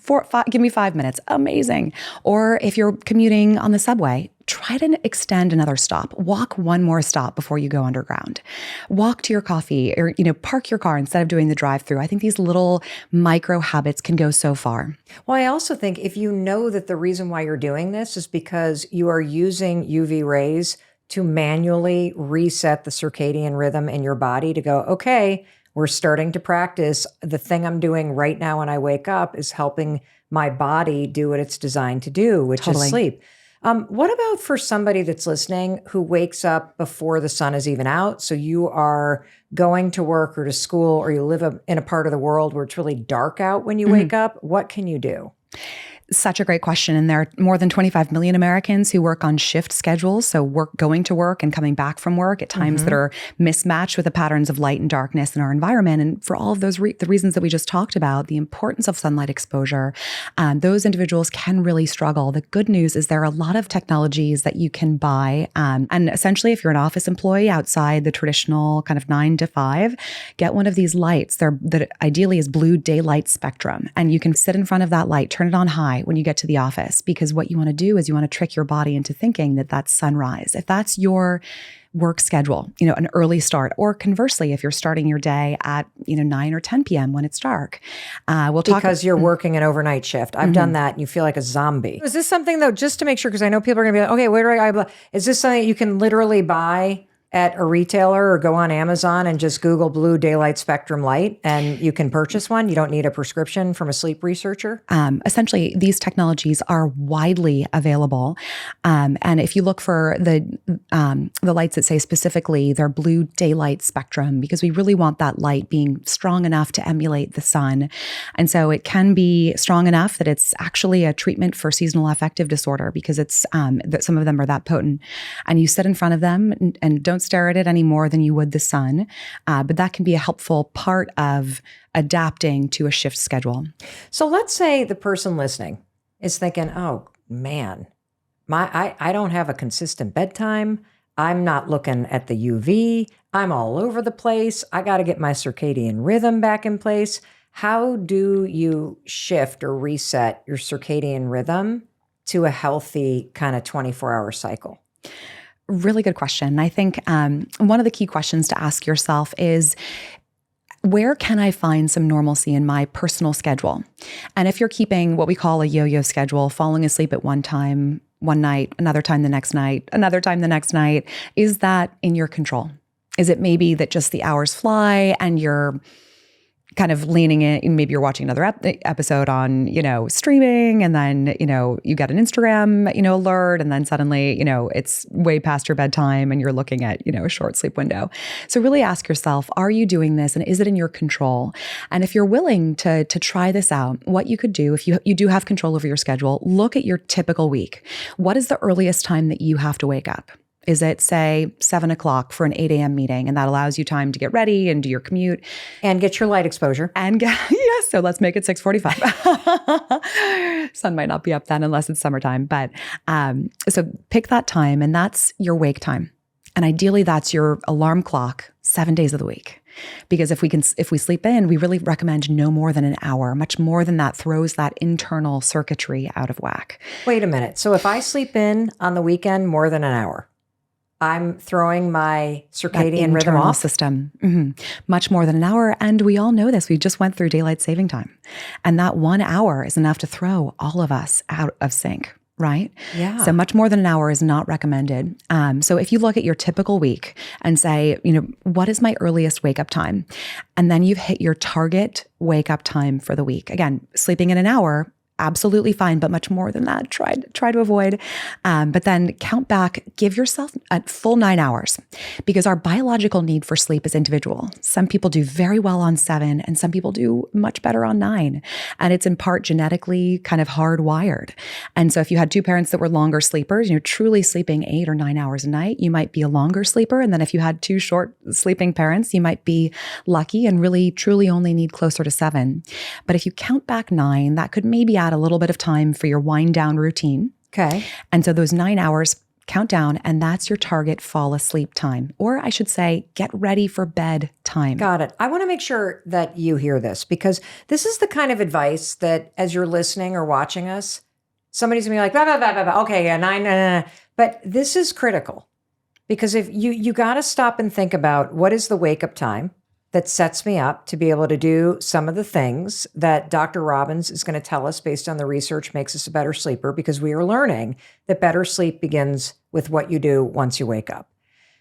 give me 5 minutes, amazing. Or if you're commuting on the subway, try to extend another stop. Walk one more stop before you go underground. Walk to your coffee or, park your car instead of doing the drive-through. I think these little micro habits can go so far. Well, I also think if you know that the reason why you're doing this is because you are using UV rays to manually reset the circadian rhythm in your body to go, okay, we're starting to practice. The thing I'm doing right now when I wake up is helping my body do what it's designed to do, which is sleep. What about for somebody that's listening who wakes up before the sun is even out? So you are going to work or to school, or you live in a part of the world where it's really dark out when you wake up. What can you do? Such a great question. And there are more than 25 million Americans who work on shift schedules. So going to work and coming back from work at times that are mismatched with the patterns of light and darkness in our environment. And for all of those the reasons that we just talked about, the importance of sunlight exposure, those individuals can really struggle. The good news is there are a lot of technologies that you can buy. And essentially, if you're an office employee outside the traditional kind of 9 to 5, get one of these lights that ideally is blue daylight spectrum. And you can sit in front of that light, turn it on high when you get to the office, because what you want to do is you want to trick your body into thinking that that's sunrise. If that's your work schedule, an early start, or conversely, if you're starting your day at 9 or 10 p.m. when it's dark, we'll talk because you're working an overnight shift. I've done that, and you feel like a zombie. Is this something though, just to make sure, because I know people are going to be like, okay, where do I? Is this something that you can literally buy at a retailer or go on Amazon and just Google blue daylight spectrum light and you can purchase one? You don't need a prescription from a sleep researcher? Essentially, these technologies are widely available. And if you look for the lights that say specifically they're blue daylight spectrum, because we really want that light being strong enough to emulate the sun. And so it can be strong enough that it's actually a treatment for seasonal affective disorder, because it's that some of them are that potent. And you sit in front of them and don't stare at it any more than you would the sun. But that can be a helpful part of adapting to a shift schedule. So let's say the person listening is thinking, oh man, I don't have a consistent bedtime. I'm not looking at the UV. I'm all over the place. I got to get my circadian rhythm back in place. How do you shift or reset your circadian rhythm to a healthy kind of 24-hour cycle? Really good question. I think one of the key questions to ask yourself is, where can I find some normalcy in my personal schedule? And if you're keeping what we call a yo-yo schedule, falling asleep at one time, one night, another time the next night, another time the next night, is that in your control? Is it maybe that just the hours fly and you're kind of leaning in, maybe you're watching another episode on, streaming, and then, you get an Instagram, alert, and then suddenly, it's way past your bedtime and you're looking at, a short sleep window. So really ask yourself, are you doing this, and is it in your control? And if you're willing to try this out, what you could do, if you do have control over your schedule, look at your typical week. What is the earliest time that you have to wake up? Is it, say, 7 o'clock for an 8 a.m. meeting? And that allows you time to get ready and do your commute. And get your light exposure. And yes, so let's make it 6:45. Sun might not be up then unless it's summertime. But so pick that time, and that's your wake time. And ideally, that's your alarm clock 7 days of the week. Because if we sleep in, we really recommend no more than an hour. Much more than that throws that internal circuitry out of whack. Wait a minute. So if I sleep in on the weekend more than an hour, I'm throwing my circadian rhythm off? System. Much more than an hour. And we all know this. We just went through daylight saving time. And that 1 hour is enough to throw all of us out of sync, right? Yeah. So much more than an hour is not recommended. So if you look at your typical week and say, what is my earliest wake up time? And then you've hit your target wake up time for the week. Again, sleeping in an hour, absolutely fine, but much more than that, try to avoid. But then count back, give yourself a full 9 hours, because our biological need for sleep is individual. Some people do very well on 7 and some people do much better on 9. And it's in part genetically kind of hardwired. And so if you had two parents that were longer sleepers, truly sleeping 8 or 9 hours a night, you might be a longer sleeper. And then if you had two short sleeping parents, you might be lucky and really truly only need closer to 7. But if you count back 9, that could maybe add a little bit of time for your wind down routine. Okay. And so those 9 hours count down, and that's your target fall asleep time. Or I should say, get ready for bed time. Got it. I want to make sure that you hear this, because this is the kind of advice that as you're listening or watching us, somebody's going to be like, blah, blah, blah, blah, blah. Okay, yeah, 9, nah, nah, nah. But this is critical, because if you got to stop and think about what is the wake up time that sets me up to be able to do some of the things that Dr. Robbins is going to tell us based on the research makes us a better sleeper, because we are learning that better sleep begins with what you do once you wake up.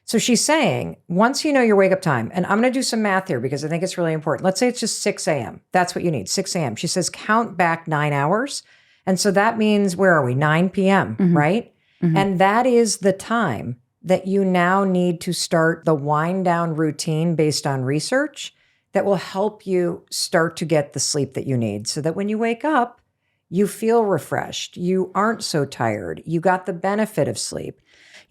So she's saying, once you know your wake up time, and I'm going to do some math here because I think it's really important. Let's say it's just 6 a.m. That's what you need, 6 a.m. She says, count back 9 hours. And so that means, where are we? 9 p.m., right? And that is the time that you now need to start the wind down routine based on research that will help you start to get the sleep that you need, so that when you wake up, you feel refreshed. You aren't so tired. You got the benefit of sleep.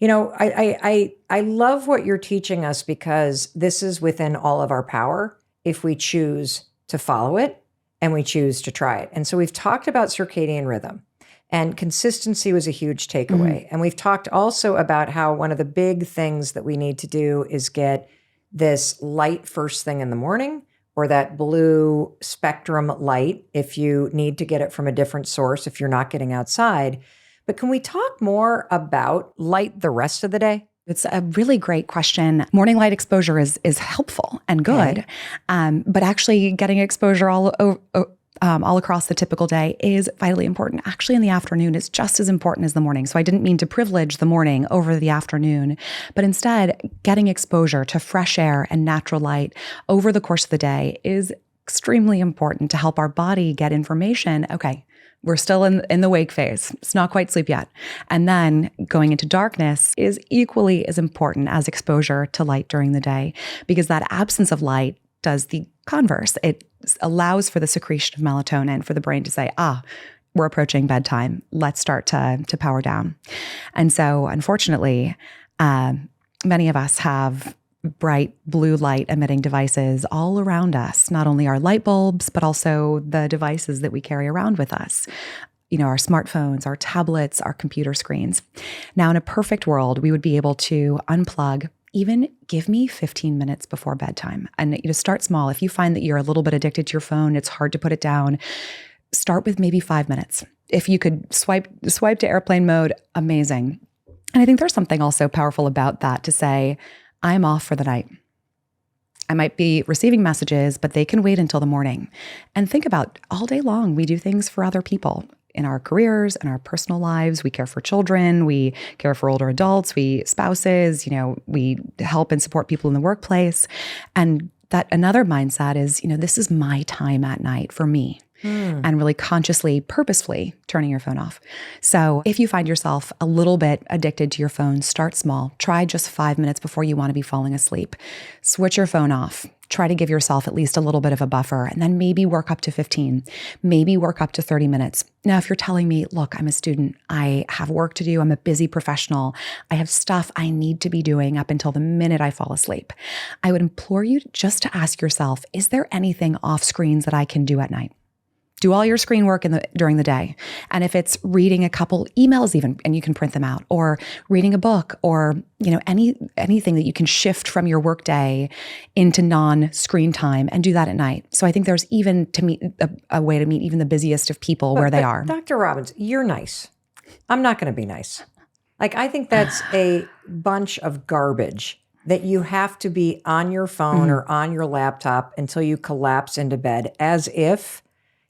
I love what you're teaching us, because this is within all of our power if we choose to follow it and we choose to try it. And so we've talked about circadian rhythm. And consistency was a huge takeaway. And we've talked also about how one of the big things that we need to do is get this light first thing in the morning, or that blue spectrum light if you need to get it from a different source if you're not getting outside. But can we talk more about light the rest of the day? It's a really great question. Morning light exposure is helpful and good, but actually getting exposure all across the typical day is vitally important. Actually, in the afternoon, it's just as important as the morning. So I didn't mean to privilege the morning over the afternoon, but instead, getting exposure to fresh air and natural light over the course of the day is extremely important to help our body get information. Okay, we're still in the wake phase. It's not quite sleep yet. And then going into darkness is equally as important as exposure to light during the day, because that absence of light does the converse. It allows for the secretion of melatonin for the brain to say, we're approaching bedtime. Let's start to power down. And so, unfortunately, many of us have bright blue light emitting devices all around us, not only our light bulbs, but also the devices that we carry around with us. Our smartphones, our tablets, our computer screens. Now, in a perfect world, we would be able to unplug. Even give me 15 minutes before bedtime. And start small. If you find that you're a little bit addicted to your phone, it's hard to put it down, start with maybe 5 minutes. If you could swipe to airplane mode, amazing. And I think there's something also powerful about that, to say, I'm off for the night. I might be receiving messages, but they can wait until the morning. And think about, all day long, we do things for other people. In our careers, in our personal lives, we care for children, we care for older adults, spouses, we help and support people in the workplace. And that another mindset is, this is my time at night for me. And really consciously, purposefully turning your phone off. So if you find yourself a little bit addicted to your phone, start small. Try just 5 minutes before you want to be falling asleep. Switch your phone off. Try to give yourself at least a little bit of a buffer, and then maybe work up to 15, maybe work up to 30 minutes. Now, if you're telling me, look, I'm a student, I have work to do, I'm a busy professional, I have stuff I need to be doing up until the minute I fall asleep, I would implore you just to ask yourself, is there anything off screens that I can do at night? Do all your screen work during the day. And if it's reading a couple emails even, and you can print them out, or reading a book, or anything that you can shift from your workday into non-screen time, and do that at night. So I think there's even a way to meet even the busiest of people where they are. Dr. Robbins, you're nice. I'm not going to be nice. I think that's a bunch of garbage, that you have to be on your phone or on your laptop until you collapse into bed, as if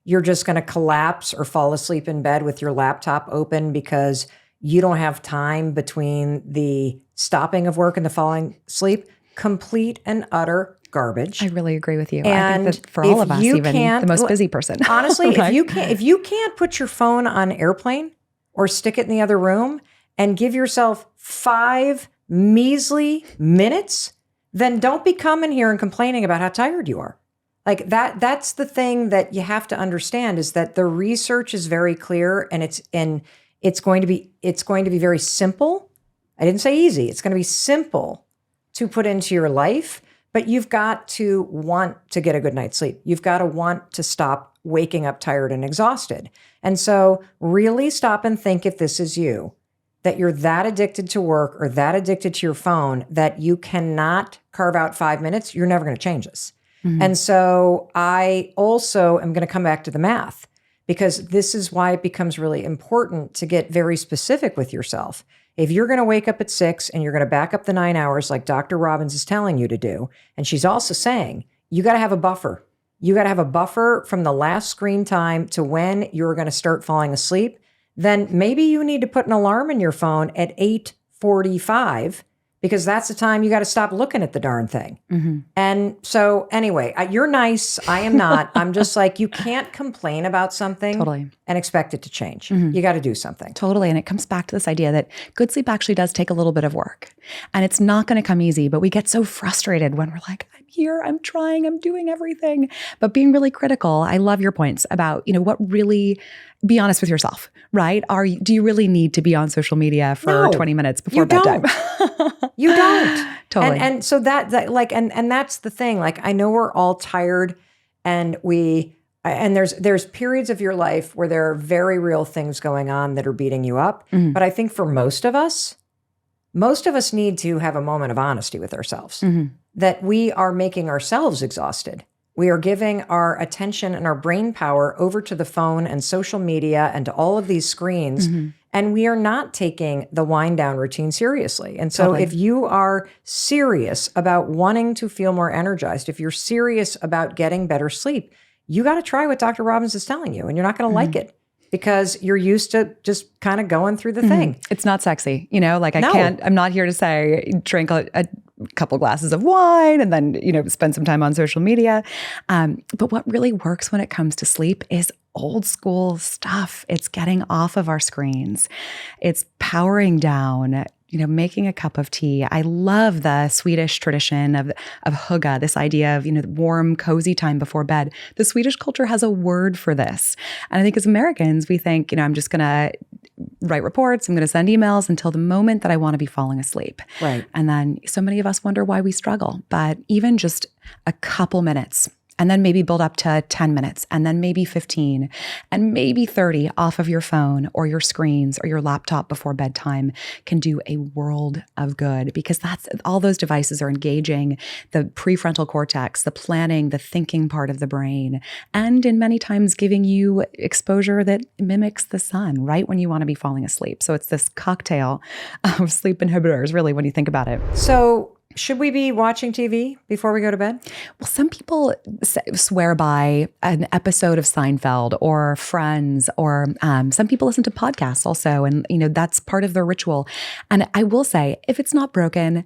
you're just going to collapse or fall asleep in bed with your laptop open because you don't have time between the stopping of work and the falling asleep. Complete and utter garbage. I really agree with you. I And think that for all of us, you even can't- the most busy person. Honestly, right? if you can't put your phone on airplane or stick it in the other room and give yourself 5 measly minutes, then don't be coming here and complaining about how tired you are. Like that's the thing that you have to understand, is that the research is very clear, and it's going to be very simple. I didn't say easy. It's going to be simple to put into your life, but you've got to want to get a good night's sleep. You've got to want to stop waking up tired and exhausted. And so really stop and think, if this is you, that you're that addicted to work or that addicted to your phone that you cannot carve out 5 minutes, you're never going to change this. And so I also am going to come back to the math, because this is why it becomes really important to get very specific with yourself. If you're going to wake up at 6 and you're going to back up the 9 hours like Dr. Robbins is telling you to do, and she's also saying you got to have a buffer. You got to have a buffer from the last screen time to when you're going to start falling asleep. Then maybe you need to put an alarm in your phone at 8:45, because that's the time you got to stop looking at the darn thing. And so anyway, you're nice. I am not. I'm just like, you can't complain about something Totally. and expect it to change. You got to do something. Totally. And it comes back to this idea that good sleep actually does take a little bit of work. And it's not going to come easy, but we get so frustrated when we're like, I'm here, I'm trying, I'm doing everything. But being really critical, I love your points about, what really, be honest with yourself, right? Do you really need to be on social media for No, 20 minutes before you bedtime? You don't. Totally. And so that like, and that's the thing. Like, I know we're all tired, and there's periods of your life where there are very real things going on that are beating you up. But I think for most of us need to have a moment of honesty with ourselves, that we are making ourselves exhausted. We are giving our attention and our brain power over to the phone and social media and to all of these screens. And we are not taking the wind down routine seriously. And so Totally. if you are serious about wanting to feel more energized, if you're serious about getting better sleep, you got to try what Dr. Robbins is telling you, and you're not going to like it, because you're used to just kind of going through the thing. It's not sexy, like No. I'm not here to say drink a couple glasses of wine and then, spend some time on social media. But what really works when it comes to sleep is old school stuff. It's getting off of our screens. It's powering down, making a cup of tea. I love the Swedish tradition of hygge, this idea of, warm, cozy time before bed. The Swedish culture has a word for this. And I think as Americans, we think, I'm just going to write reports, I'm going to send emails until the moment that I want to be falling asleep. Right. And then so many of us wonder why we struggle. But even just a couple minutes, and then maybe build up to 10 minutes, and then maybe 15, and maybe 30 off of your phone or your screens or your laptop before bedtime can do a world of good, because that's all those devices are engaging the prefrontal cortex, the planning, the thinking part of the brain, and in many times giving you exposure that mimics the sun right when you want to be falling asleep. So it's this cocktail of sleep inhibitors, really, when you think about it. So should we be watching TV before we go to bed? Well, some people swear by an episode of Seinfeld or Friends, or some people listen to podcasts also. And, that's part of their ritual. And I will say, if it's not broken,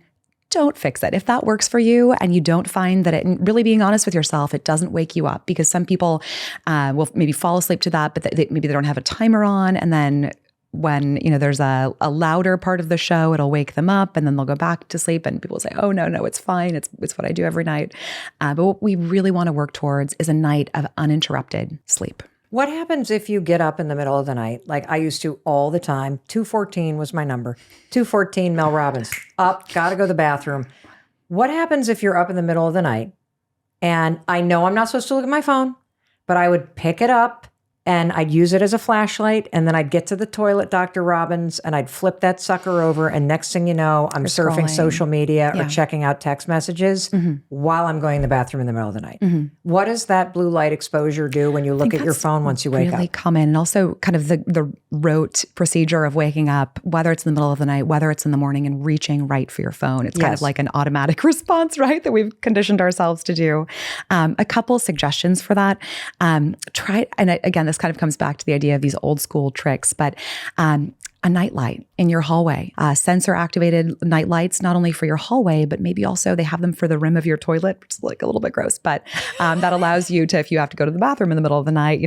don't fix it. If that works for you and you don't find that really being honest with yourself, it doesn't wake you up, because some people will maybe fall asleep to that, but maybe they don't have a timer on. And then when, there's a louder part of the show, it'll wake them up, and then they'll go back to sleep, and people say, oh, no, it's fine. It's what I do every night. But what we really want to work towards is a night of uninterrupted sleep. What happens if you get up in the middle of the night, like I used to all the time? 2:14 was my number. 2:14, Mel Robbins. Up, got to go to the bathroom. What happens if you're up in the middle of the night, and I know I'm not supposed to look at my phone, but I would pick it up, and I'd use it as a flashlight, and then I'd get to the toilet, Dr. Robbins, and I'd flip that sucker over, and next thing you know, I'm surfing social media or checking out text messages while I'm going to the bathroom in the middle of the night. What does that blue light exposure do when you look at your phone once you wake up? Really common, and also kind of the rote procedure of waking up, whether it's in the middle of the night, whether it's in the morning, and reaching right for your phone. It's kind of like an automatic response, right, that we've conditioned ourselves to do. A couple suggestions for that. Try, and again, this kind of comes back to the idea of these old school tricks, but a nightlight in your hallway, sensor activated night lights, not only for your hallway, but maybe also they have them for the rim of your toilet, which is like a little bit gross, but that allows you to, if you have to go to the bathroom in the middle of the night,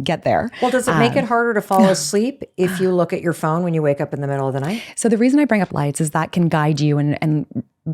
get there. Well, does it make it harder to fall asleep if you look at your phone when you wake up in the middle of the night? So the reason I bring up lights is that can guide you and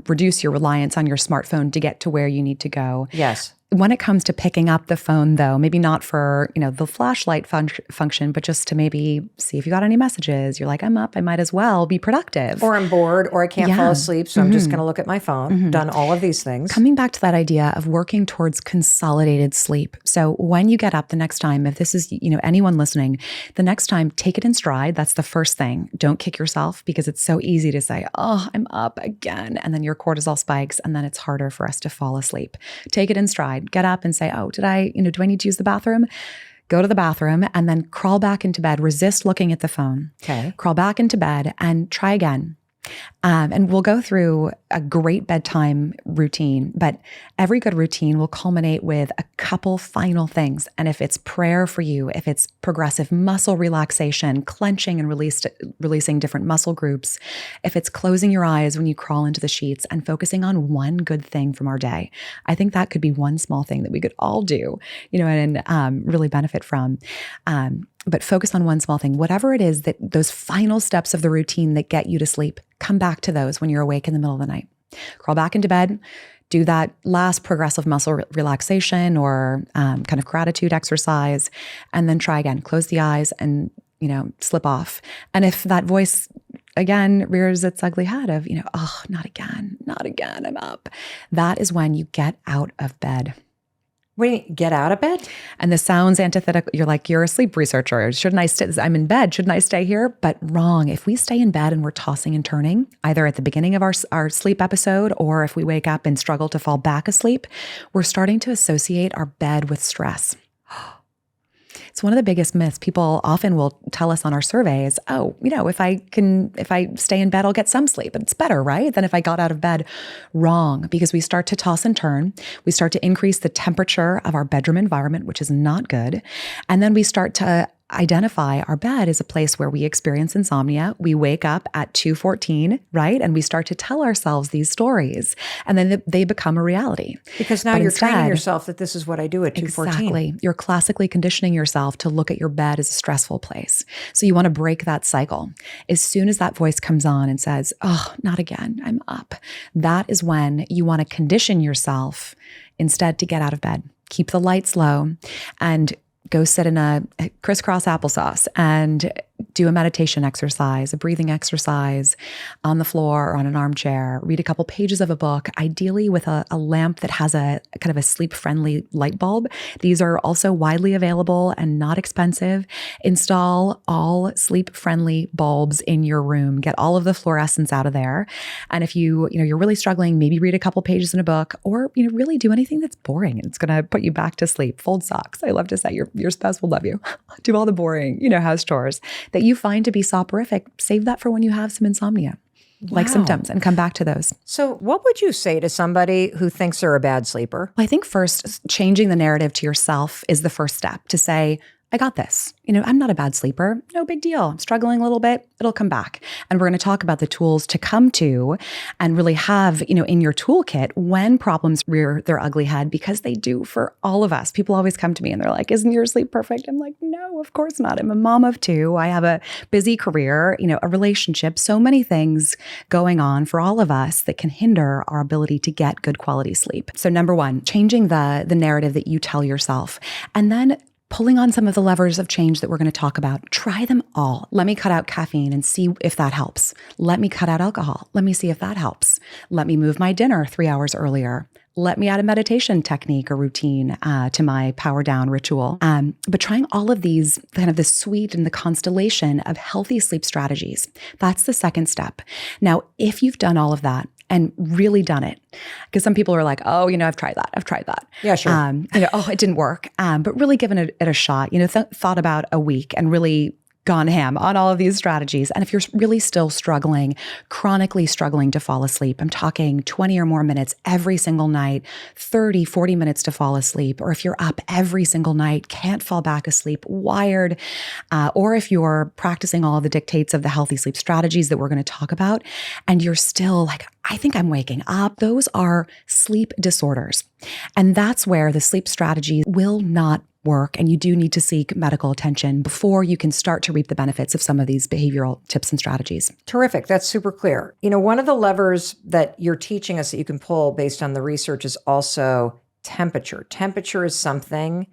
reduce your reliance on your smartphone to get to where you need to go. Yes. When it comes to picking up the phone, though, maybe not for, the flashlight function, but just to maybe see if you got any messages. You're like, I'm up, I might as well be productive. Or I'm bored, or I can't fall asleep, so I'm just going to look at my phone. Done all of these things. Coming back to that idea of working towards consolidated sleep. So when you get up the next time, if this is, anyone listening, the next time, take it in stride. That's the first thing. Don't kick yourself, because it's so easy to say, oh, I'm up again. And then your cortisol spikes, and then it's harder for us to fall asleep. Take it in stride. Get up and say, oh, do I need to use the bathroom? Go to the bathroom and then crawl back into bed. Resist looking at the phone. Okay. Crawl back into bed and try again. And we'll go through a great bedtime routine, but every good routine will culminate with a couple final things. And if it's prayer for you, if it's progressive muscle relaxation, clenching and releasing different muscle groups, if it's closing your eyes when you crawl into the sheets and focusing on one good thing from our day, I think that could be one small thing that we could all do, and really benefit from. But focus on one small thing, whatever it is, that those final steps of the routine that get you to sleep, come back to those when you're awake in the middle of the night. Crawl back into bed, do that last progressive muscle relaxation or kind of gratitude exercise, and then try again. Close the eyes and, slip off. And if that voice again rears its ugly head of, oh, not again, I'm up, that is when you get out of bed. Wait, get out of bed? And this sounds antithetical. You're like, you're a sleep researcher. Shouldn't I stay? I'm in bed. Shouldn't I stay here? But wrong. If we stay in bed and we're tossing and turning, either at the beginning of our sleep episode, or if we wake up and struggle to fall back asleep, we're starting to associate our bed with stress. It's one of the biggest myths. People often will tell us on our surveys, oh, if I stay in bed, I'll get some sleep. It's better, right? Than if I got out of bed. Wrong, because we start to toss and turn. We start to increase the temperature of our bedroom environment, which is not good. And then we start to identify our bed as a place where we experience insomnia. We wake up at 2:14, right? And we start to tell ourselves these stories, and then they become a reality. Because now you're training yourself that this is what I do at 2:14. Exactly. You're classically conditioning yourself to look at your bed as a stressful place. So you want to break that cycle. As soon as that voice comes on and says, oh, not again, I'm up, that is when you want to condition yourself instead to get out of bed. Keep the lights low and go sit in a crisscross applesauce and do a meditation exercise, a breathing exercise on the floor or on an armchair. Read a couple pages of a book, ideally with a lamp that has a kind of a sleep-friendly light bulb. These are also widely available and not expensive. Install all sleep-friendly bulbs in your room. Get all of the fluorescence out of there. And if you're really struggling, maybe read a couple pages in a book, or really do anything that's boring and it's going to put you back to sleep. Fold socks. I love to say your spouse will love you. Do all the boring, house chores that you find to be soporific. Save that for when you have some insomnia, like symptoms, and come back to those. So what would you say to somebody who thinks they're a bad sleeper? I think first, changing the narrative to yourself is the first step to say, I got this. I'm not a bad sleeper. No big deal. I'm struggling a little bit. It'll come back. And we're going to talk about the tools to come to and really have, in your toolkit when problems rear their ugly head, because they do for all of us. People always come to me and they're like, isn't your sleep perfect? I'm like, no, of course not. I'm a mom of two. I have a busy career, a relationship, so many things going on for all of us that can hinder our ability to get good quality sleep. So number one, changing the narrative that you tell yourself. And then pulling on some of the levers of change that we're going to talk about. Try them all. Let me cut out caffeine and see if that helps. Let me cut out alcohol. Let me see if that helps. Let me move my dinner 3 hours earlier. Let me add a meditation technique or routine to my power down ritual. But trying all of these, kind of the suite and the constellation of healthy sleep strategies, that's the second step. Now, if you've done all of that, and really done it. Because some people are like, oh, I've tried that. Yeah, sure. Oh, it didn't work. But really given it a shot, thought about a week and really gone ham on all of these strategies. And if you're really still struggling, chronically struggling to fall asleep, I'm talking 20 or more minutes every single night, 30, 40 minutes to fall asleep, or if you're up every single night, can't fall back asleep, wired, or if you're practicing all of the dictates of the healthy sleep strategies that we're going to talk about, and you're still like, I think I'm waking up, those are sleep disorders. And that's where the sleep strategy will not work, and you do need to seek medical attention before you can start to reap the benefits of some of these behavioral tips and strategies. Terrific. That's super clear. One of the levers that you're teaching us that you can pull based on the research is also temperature. Temperature is something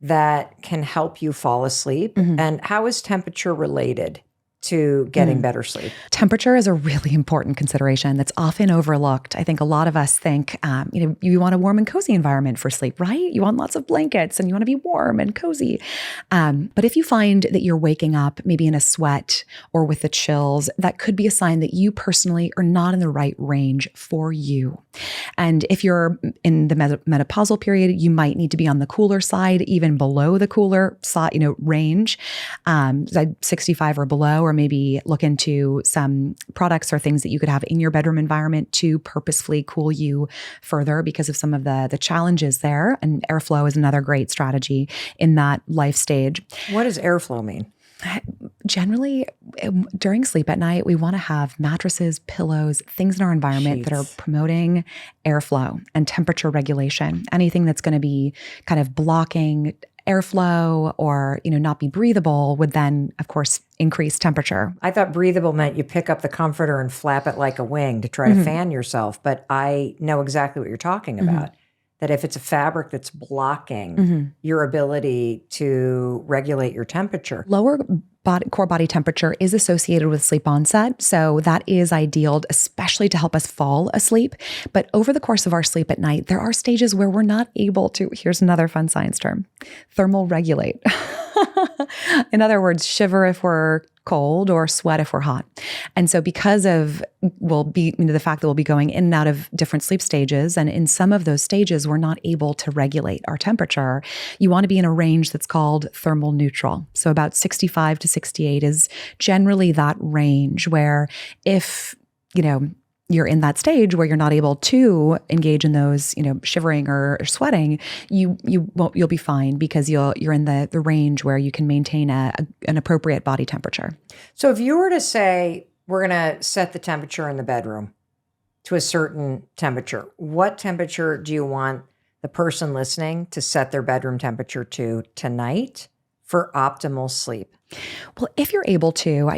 that can help you fall asleep. Mm-hmm. And how is temperature related to getting better sleep? Temperature is a really important consideration that's often overlooked. I think a lot of us think, you want a warm and cozy environment for sleep, right? You want lots of blankets and you want to be warm and cozy. But if you find that you're waking up maybe in a sweat or with the chills, that could be a sign that you personally are not in the right range for you. And if you're in the menopausal period, you might need to be on the cooler side, even below the cooler side, range, 65 or below, or maybe look into some products or things that you could have in your bedroom environment to purposefully cool you further because of some of the challenges there. And airflow is another great strategy in that life stage. What does airflow mean? Generally, during sleep at night, we want to have mattresses, pillows, things in our environment that are promoting airflow and temperature regulation. Anything that's going to be kind of blocking airflow or, not be breathable would then, of course, increase temperature. I thought breathable meant you pick up the comforter and flap it like a wing to try to fan yourself. But I know exactly what you're talking about. That if it's a fabric that's blocking your ability to regulate your temperature. Lower core body temperature is associated with sleep onset. So that is ideal, especially to help us fall asleep. But over the course of our sleep at night, there are stages where we're not able to, here's another fun science term, thermal regulate. In other words, shiver if we're cold or sweat if we're hot. And so because of the fact that we'll be going in and out of different sleep stages, and in some of those stages, we're not able to regulate our temperature, you want to be in a range that's called thermal neutral. So about 65 to 68 is generally that range where if, you're in that stage where you're not able to engage in those, shivering or sweating, you'll be fine because you're in the range where you can maintain an appropriate body temperature. So if you were to say, we're going to set the temperature in the bedroom to a certain temperature, what temperature do you want the person listening to set their bedroom temperature to tonight for optimal sleep? Well, if you're able to,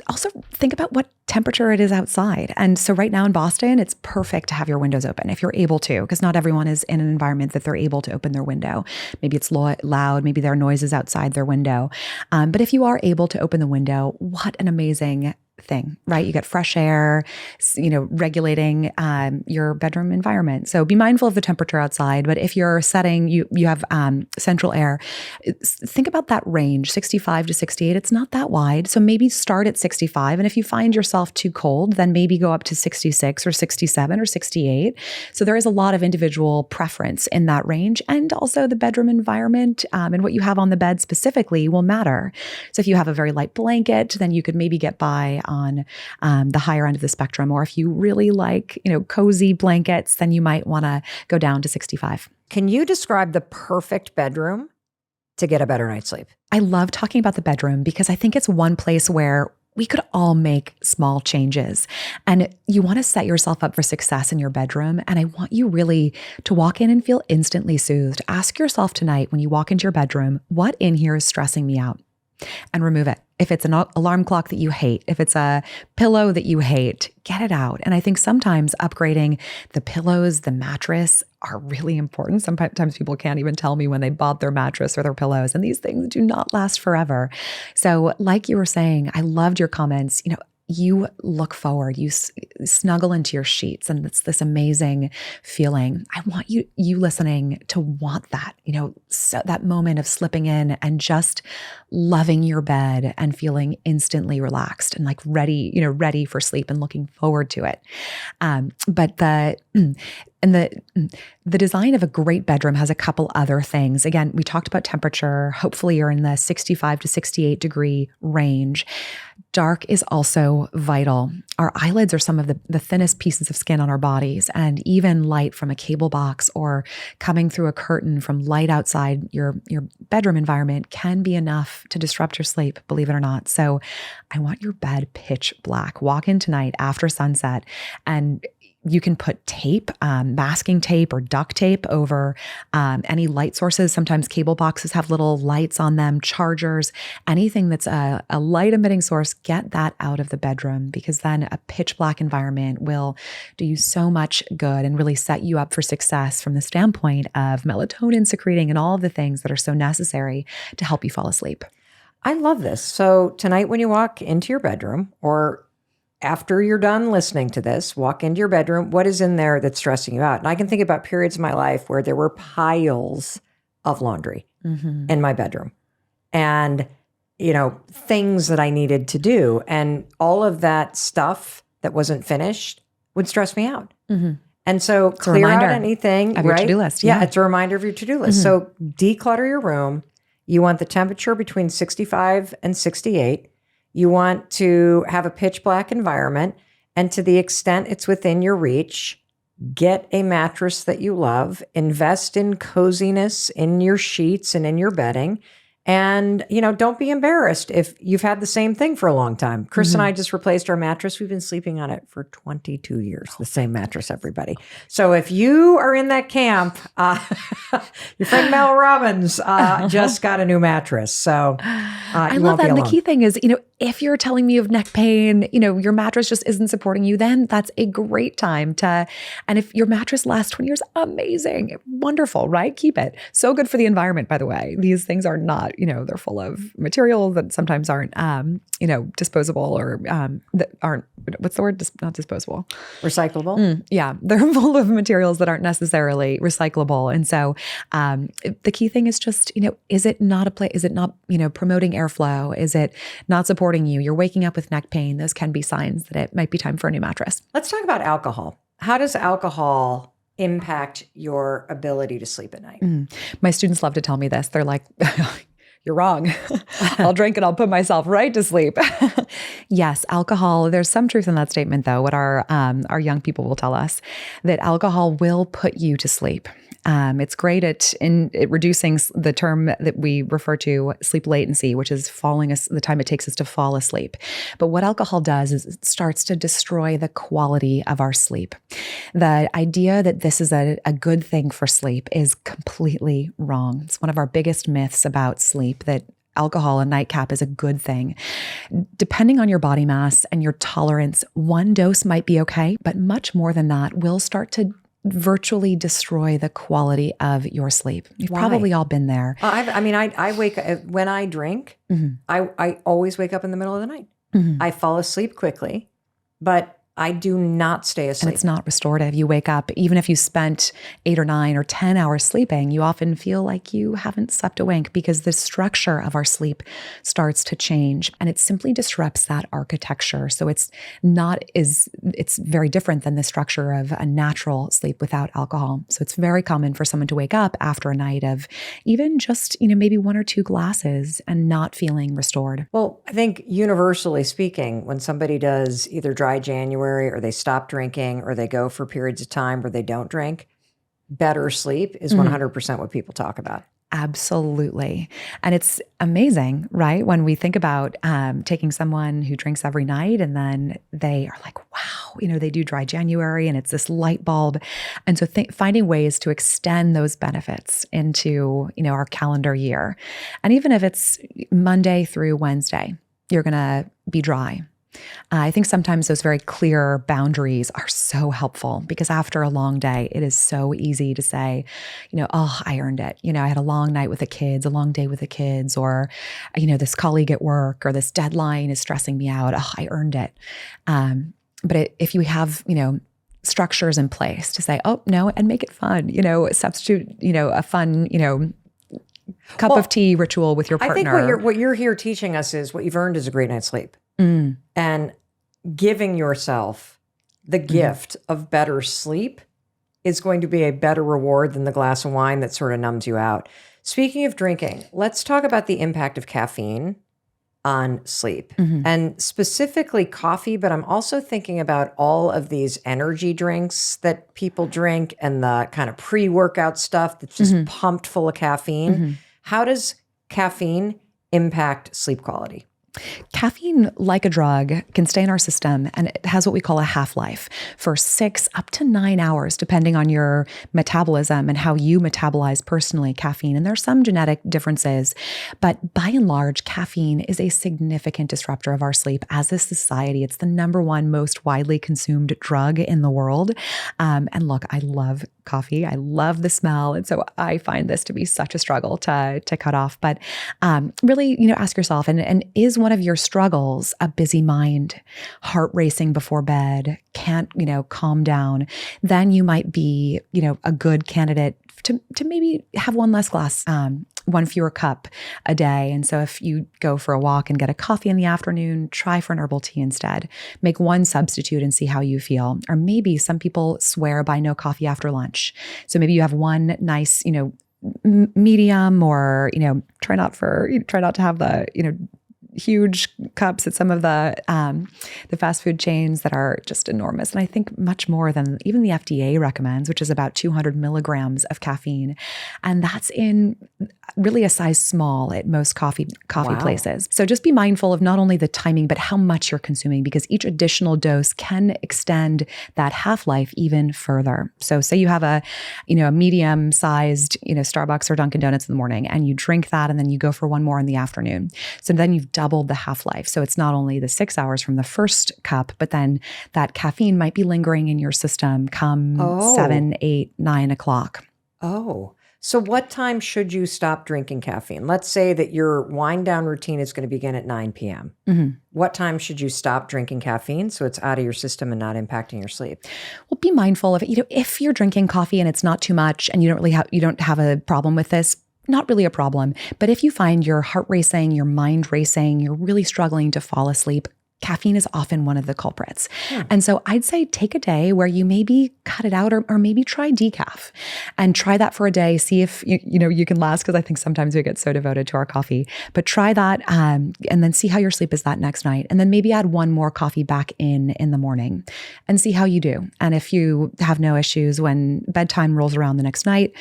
also think about what temperature it is outside. And so right now in Boston, it's perfect to have your windows open if you're able to, because not everyone is in an environment that they're able to open their window. Maybe it's loud, maybe there are noises outside their window. But if you are able to open the window, what an amazing thing, right? You get fresh air, regulating your bedroom environment. So be mindful of the temperature outside. But if you're setting, you have central air, think about that range, 65 to 68. It's not that wide. So maybe start at 65. And if you find yourself too cold, then maybe go up to 66 or 67 or 68. So there is a lot of individual preference in that range. And also the bedroom environment and what you have on the bed specifically will matter. So if you have a very light blanket, then you could maybe get by on the higher end of the spectrum. Or if you really like, cozy blankets, then you might want to go down to 65. Can you describe the perfect bedroom to get a better night's sleep? I love talking about the bedroom because I think it's one place where we could all make small changes. And you want to set yourself up for success in your bedroom. And I want you really to walk in and feel instantly soothed. Ask yourself tonight when you walk into your bedroom, what in here is stressing me out? And remove it. If it's an alarm clock that you hate, if it's a pillow that you hate, get it out. And I think sometimes upgrading the pillows, the mattress are really important. Sometimes people can't even tell me when they bought their mattress or their pillows, and these things do not last forever. So like you were saying, I loved your comments. You look forward, you snuggle into your sheets, and it's this amazing feeling. I want you listening to want that, so that moment of slipping in and just loving your bed and feeling instantly relaxed and like ready for sleep and looking forward to it. But And the design of a great bedroom has a couple other things. Again, we talked about temperature. Hopefully you're in the 65 to 68 degree range. Dark is also vital. Our eyelids are some of the thinnest pieces of skin on our bodies, and even light from a cable box or coming through a curtain from light outside your bedroom environment can be enough to disrupt your sleep, believe it or not. So I want your bed pitch black. Walk in tonight after sunset, and you can put tape, masking tape or duct tape over any light sources. Sometimes cable boxes have little lights on them, chargers, anything that's a light emitting source, get that out of the bedroom, because then a pitch black environment will do you so much good and really set you up for success from the standpoint of melatonin secreting and all of the things that are so necessary to help you fall asleep. I love this. So tonight when you walk into your bedroom, or after you're done listening to this, walk into your bedroom, what is in there that's stressing you out? And I can think about periods in my life where there were piles of laundry in my bedroom and, things that I needed to do. And all of that stuff that wasn't finished would stress me out. And so clear out anything, of your to-do list. Yeah, it's a reminder of your to-do list. So declutter your room. You want the temperature between 65 and 68. You want to have a pitch black environment, and to the extent it's within your reach, get a mattress that you love, invest in coziness in your sheets and in your bedding, and, don't be embarrassed if you've had the same thing for a long time. Chris and I just replaced our mattress. We've been sleeping on it for 22 years, the same mattress, everybody. So if you are in that camp, your friend Mel Robbins just got a new mattress. So I love that. And the key thing is, if you're telling me of neck pain, your mattress just isn't supporting you, then that's a great time and if your mattress lasts 20 years, amazing, wonderful, right? Keep it. So good for the environment, by the way. These things are not, they're full of materials that sometimes aren't, disposable or that aren't, what's the word? Not disposable. Recyclable? Yeah. They're full of materials that aren't necessarily recyclable. And so the key thing is just, is it not is it not, promoting airflow? Is it not supporting you? You're waking up with neck pain. Those can be signs that it might be time for a new mattress. Let's talk about alcohol. How does alcohol impact your ability to sleep at night? My students love to tell me this. They're like, you're wrong. I'll drink and I'll put myself right to sleep. Yes, alcohol. There's some truth in that statement, though. What our young people will tell us, that alcohol will put you to sleep. It's great at reducing the term that we refer to sleep latency, which is the time it takes us to fall asleep. But what alcohol does is it starts to destroy the quality of our sleep. The idea that this is a good thing for sleep is completely wrong. It's one of our biggest myths about sleep, that alcohol, a nightcap, is a good thing. Depending on your body mass and your tolerance, one dose might be okay, but much more than that will start to virtually destroy the quality of your sleep. You've probably all been there. I wake up when I drink. I always wake up in the middle of the night. I fall asleep quickly, but I do not stay asleep. And it's not restorative. You wake up, even if you spent 8 or 9 or 10 hours sleeping, you often feel like you haven't slept a wink, because the structure of our sleep starts to change, and it simply disrupts that architecture. So it's very different than the structure of a natural sleep without alcohol. So it's very common for someone to wake up after a night of even just, maybe 1 or 2 glasses and not feeling restored. Well, I think universally speaking, when somebody does either dry January or they stop drinking or they go for periods of time where they don't drink, better sleep is 100% what people talk about. Absolutely. And it's amazing, right? When we think about taking someone who drinks every night and then they are like, wow, they do dry January and it's this light bulb. And so finding ways to extend those benefits into, our calendar year. And even if it's Monday through Wednesday, you're going to be dry. I think sometimes those very clear boundaries are so helpful, because after a long day, it is so easy to say, I earned it. I had a long night with the kids, a long day with the kids, or, this colleague at work, or this deadline is stressing me out. Oh, I earned it. But if you have, structures in place to say, oh, no, and make it fun, substitute, a fun, cup of tea ritual with your partner. I think what you're here teaching us is what you've earned is a great night's sleep. And giving yourself the gift of better sleep is going to be a better reward than the glass of wine that sort of numbs you out. Speaking of drinking, let's talk about the impact of caffeine on sleep and specifically coffee, but I'm also thinking about all of these energy drinks that people drink and the kind of pre-workout stuff that's just pumped full of caffeine. How does caffeine impact sleep quality? Caffeine, like a drug, can stay in our system, and it has what we call a half-life for 6 up to 9 hours, depending on your metabolism and how you metabolize personally caffeine. And there's some genetic differences, but by and large, caffeine is a significant disruptor of our sleep. As a society, it's the number one most widely consumed drug in the world. And look, I love coffee. I love the smell. And so I find this to be such a struggle to cut off. But really, ask yourself, and is one of your struggles a busy mind, heart racing before bed, can't, calm down? Then you might be, a good candidate to maybe have one less glass, one fewer cup a day. And so if you go for a walk and get a coffee in the afternoon, try for an herbal tea instead. Make one substitute and see how you feel. Or maybe some people swear by no coffee after lunch. So maybe you have one nice, medium, or, try not to have the, huge cups at some of the fast food chains that are just enormous. And I think much more than even the FDA recommends, which is about 200 milligrams of caffeine. And that's in really a size small at most coffee places. So just be mindful of not only the timing, but how much you're consuming, because each additional dose can extend that half-life even further. So say you have a medium-sized, Starbucks or Dunkin' Donuts in the morning, and you drink that, and then you go for one more in the afternoon. So then you've doubled the half-life. So it's not only the 6 hours from the first cup, but then that caffeine might be lingering in your system come 7, 8, 9 o'clock. Oh, so what time should you stop drinking caffeine? Let's say that your wind down routine is going to begin at 9 p.m. What time should you stop drinking caffeine so it's out of your system and not impacting your sleep? Well, be mindful of it. If you're drinking coffee and it's not too much and you don't have a problem with this, not really a problem. But if you find your heart racing, your mind racing, you're really struggling to fall asleep, caffeine is often one of the culprits. And so I'd say take a day where you maybe cut it out, or maybe try decaf and try that for a day. See if you can last, because I think sometimes we get so devoted to our coffee. But try that and then see how your sleep is that next night. And then maybe add one more coffee back in the morning and see how you do. And if you have no issues when bedtime rolls around the next night,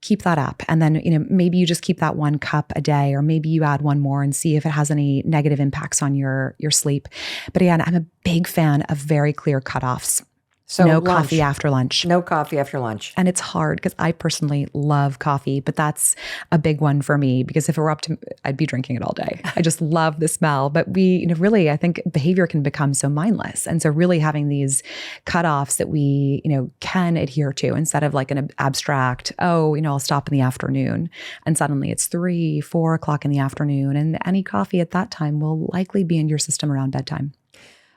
keep that up. And then, maybe you just keep that 1 cup a day, or maybe you add one more and see if it has any negative impacts on your sleep. But again, I'm a big fan of very clear cutoffs. So no coffee after lunch. No coffee after lunch. And it's hard because I personally love coffee, but that's a big one for me, because if it were up to me, I'd be drinking it all day. I just love the smell. But really, I think behavior can become so mindless. And so really having these cutoffs that we, can adhere to, instead of like an abstract, I'll stop in the afternoon. And suddenly it's 3, 4 o'clock in the afternoon. And any coffee at that time will likely be in your system around bedtime.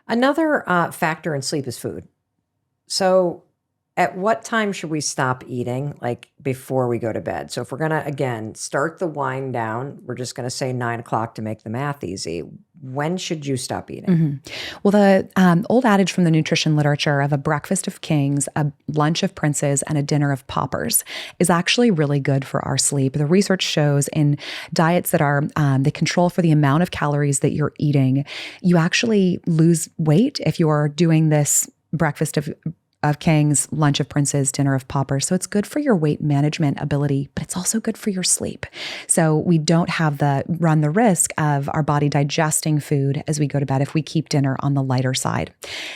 Another factor in sleep is food. So at what time should we stop eating, like before we go to bed? So if we're going to, again, start the wind down, we're just going to say 9 o'clock to make the math easy. When should you stop eating? Well, the old adage from the nutrition literature of a breakfast of kings, a lunch of princes, and a dinner of paupers is actually really good for our sleep. The research shows in diets that are, they control for the amount of calories that you're eating, you actually lose weight if you are doing this breakfast of kings, lunch of princes, dinner of paupers. So it's good for your weight management ability, but it's also good for your sleep. So we don't run the risk of our body digesting food as we go to bed if we keep dinner on the lighter side.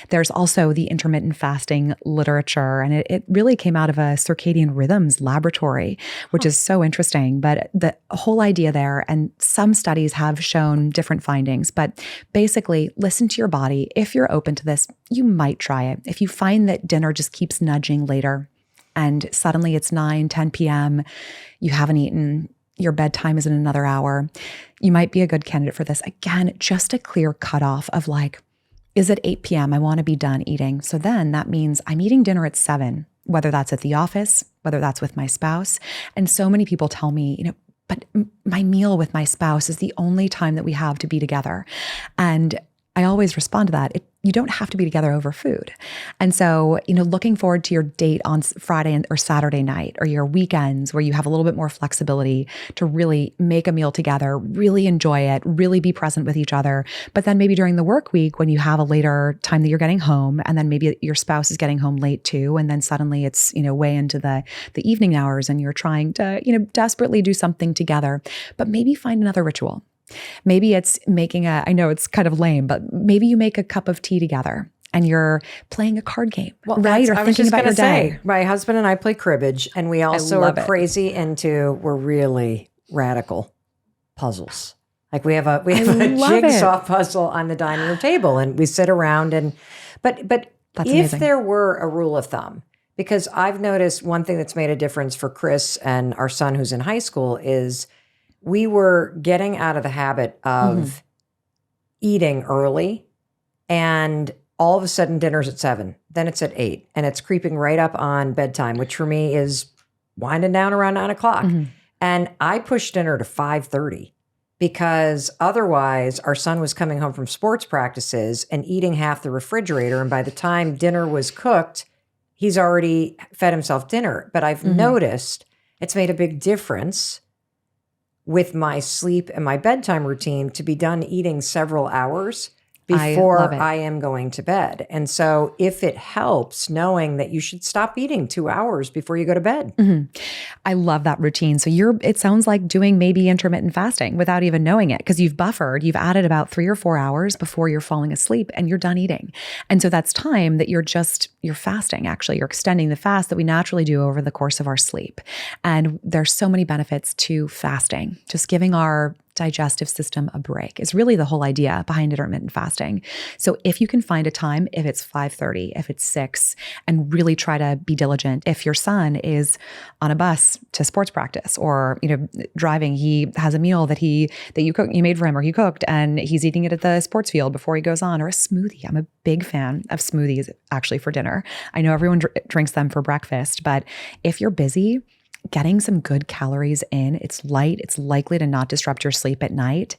There's also the intermittent fasting literature, and it really came out of a circadian rhythms laboratory, which is so interesting. But the whole idea there, and some studies have shown different findings, but basically listen to your body. If you're open to this, you might try it. If you find that dinner just keeps nudging later and suddenly it's 9, 10 p.m., you haven't eaten, your bedtime is in another hour, you might be a good candidate for this. Again, just a clear cutoff of like, is it 8 p.m.? I want to be done eating. So then that means I'm eating dinner at 7, whether that's at the office, whether that's with my spouse. And so many people tell me, but my meal with my spouse is the only time that we have to be together. And I always respond to that. you don't have to be together over food. And so, looking forward to your date on Friday or Saturday night, or your weekends where you have a little bit more flexibility to really make a meal together, really enjoy it, really be present with each other. But then maybe during the work week, when you have a later time that you're getting home, and then maybe your spouse is getting home late too, and then suddenly it's, way into the evening hours, and you're trying to, desperately do something together, but maybe find another ritual. Maybe it's making I know it's kind of lame, but maybe you make a cup of tea together and you're playing a card game, right? Or thinking about your day. My husband and I play cribbage, and we also are crazy we're really radical puzzles. Like we have a jigsaw puzzle on the dining room table, and we sit around but if amazing. There were a rule of thumb, because I've noticed one thing that's made a difference for Chris and our son who's in high school is we were getting out of the habit of eating early, and all of a sudden dinner's at 7, then it's at 8, and it's creeping right up on bedtime, which for me is winding down around 9 o'clock. And I pushed dinner to 5:30 because otherwise our son was coming home from sports practices and eating half the refrigerator. And by the time dinner was cooked, he's already fed himself dinner. But I've noticed it's made a big difference with my sleep and my bedtime routine to be done eating several hours before I am going to bed. And so if it helps knowing that you should stop eating 2 hours before you go to bed. I love that routine. So it sounds like doing maybe intermittent fasting without even knowing it, because you've added about 3 or 4 hours before you're falling asleep and you're done eating. And so that's time that you're fasting. Actually, you're extending the fast that we naturally do over the course of our sleep. And there's so many benefits to fasting. Just giving our digestive system a break is really the whole idea behind intermittent fasting. So if you can find a time, if it's 5:30, if it's 6, and really try to be diligent. If your son is on a bus to sports practice, or driving, he has a meal that you made for him, or he cooked, and he's eating it at the sports field before he goes on, or a smoothie. I'm a big fan of smoothies actually for dinner. I know everyone drinks them for breakfast, but if you're busy, getting some good calories in, it's light, it's likely to not disrupt your sleep at night,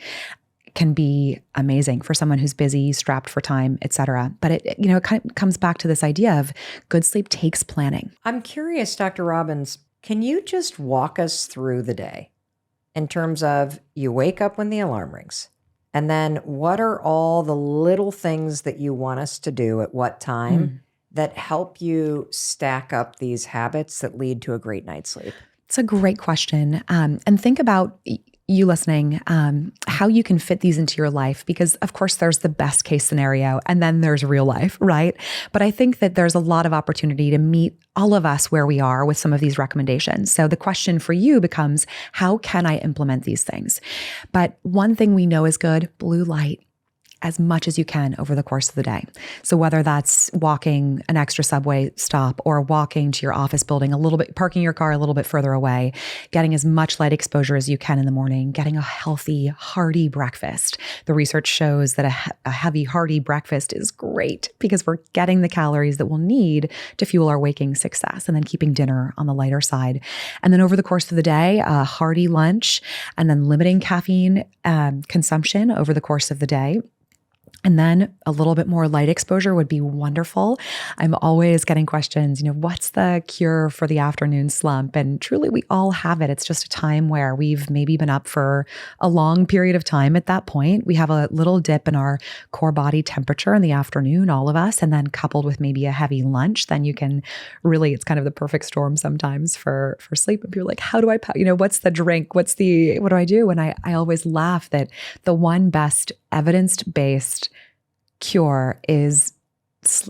can be amazing for someone who's busy, strapped for time, et cetera. But it kind of comes back to this idea of good sleep takes planning. I'm curious, Dr. Robbins, can you just walk us through the day in terms of you wake up when the alarm rings, and then what are all the little things that you want us to do at what time that help you stack up these habits that lead to a great night's sleep? It's a great question. And think about you listening, how you can fit these into your life, because of course there's the best case scenario and then there's real life, right? But I think that there's a lot of opportunity to meet all of us where we are with some of these recommendations. So the question for you becomes, how can I implement these things? But one thing we know is good: blue light. As much as you can over the course of the day. So whether that's walking an extra subway stop, or walking to your office building a little bit, parking your car a little bit further away, getting as much light exposure as you can in the morning, getting a healthy, hearty breakfast. The research shows that a heavy, hearty breakfast is great because we're getting the calories that we'll need to fuel our waking success, and then keeping dinner on the lighter side. And then over the course of the day, a hearty lunch, and then limiting caffeine consumption over the course of the day. And then a little bit more light exposure would be wonderful. I'm always getting questions, what's the cure for the afternoon slump? And truly, we all have it. It's just a time where we've maybe been up for a long period of time. At that point, we have a little dip in our core body temperature in the afternoon, all of us. And then coupled with maybe a heavy lunch, then you can really, it's kind of the perfect storm sometimes for sleep. And people are like, how do I, what's the drink? What do I do? And I always laugh that the one best evidence-based cure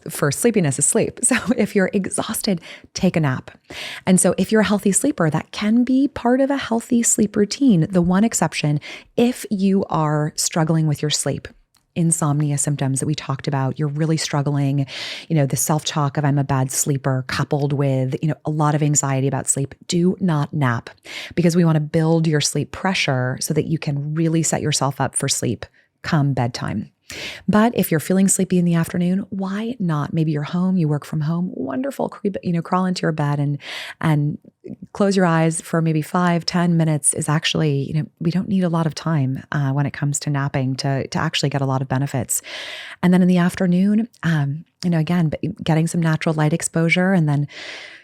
for sleepiness is sleep. So if you're exhausted, take a nap. And so if you're a healthy sleeper, that can be part of a healthy sleep routine. The one exception, if you are struggling with your sleep, insomnia symptoms that we talked about, you're really struggling, the self-talk of I'm a bad sleeper, coupled with, a lot of anxiety about sleep, do not nap, because we want to build your sleep pressure so that you can really set yourself up for sleep come bedtime. But if you're feeling sleepy in the afternoon, why not? Maybe you're home, you work from home. Wonderful. Crawl into your bed and close your eyes for maybe 5-10 minutes is actually, we don't need a lot of time when it comes to napping to actually get a lot of benefits. And then in the afternoon, again, getting some natural light exposure and then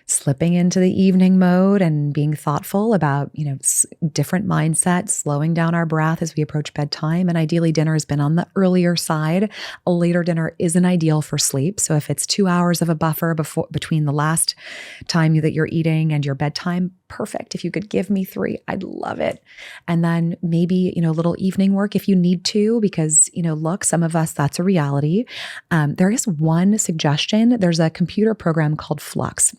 slipping into the evening mode and being thoughtful about, different mindsets, slowing down our breath as we approach bedtime. And ideally dinner has been on the earlier side. A later dinner isn't ideal for sleep. So if it's 2 hours of a buffer between the last time that you're eating and your bedtime, perfect. If you could give me 3, I'd love it. And then maybe, a little evening work if you need to, because, look, some of us, that's a reality. There is one suggestion. There's a computer program called Flux.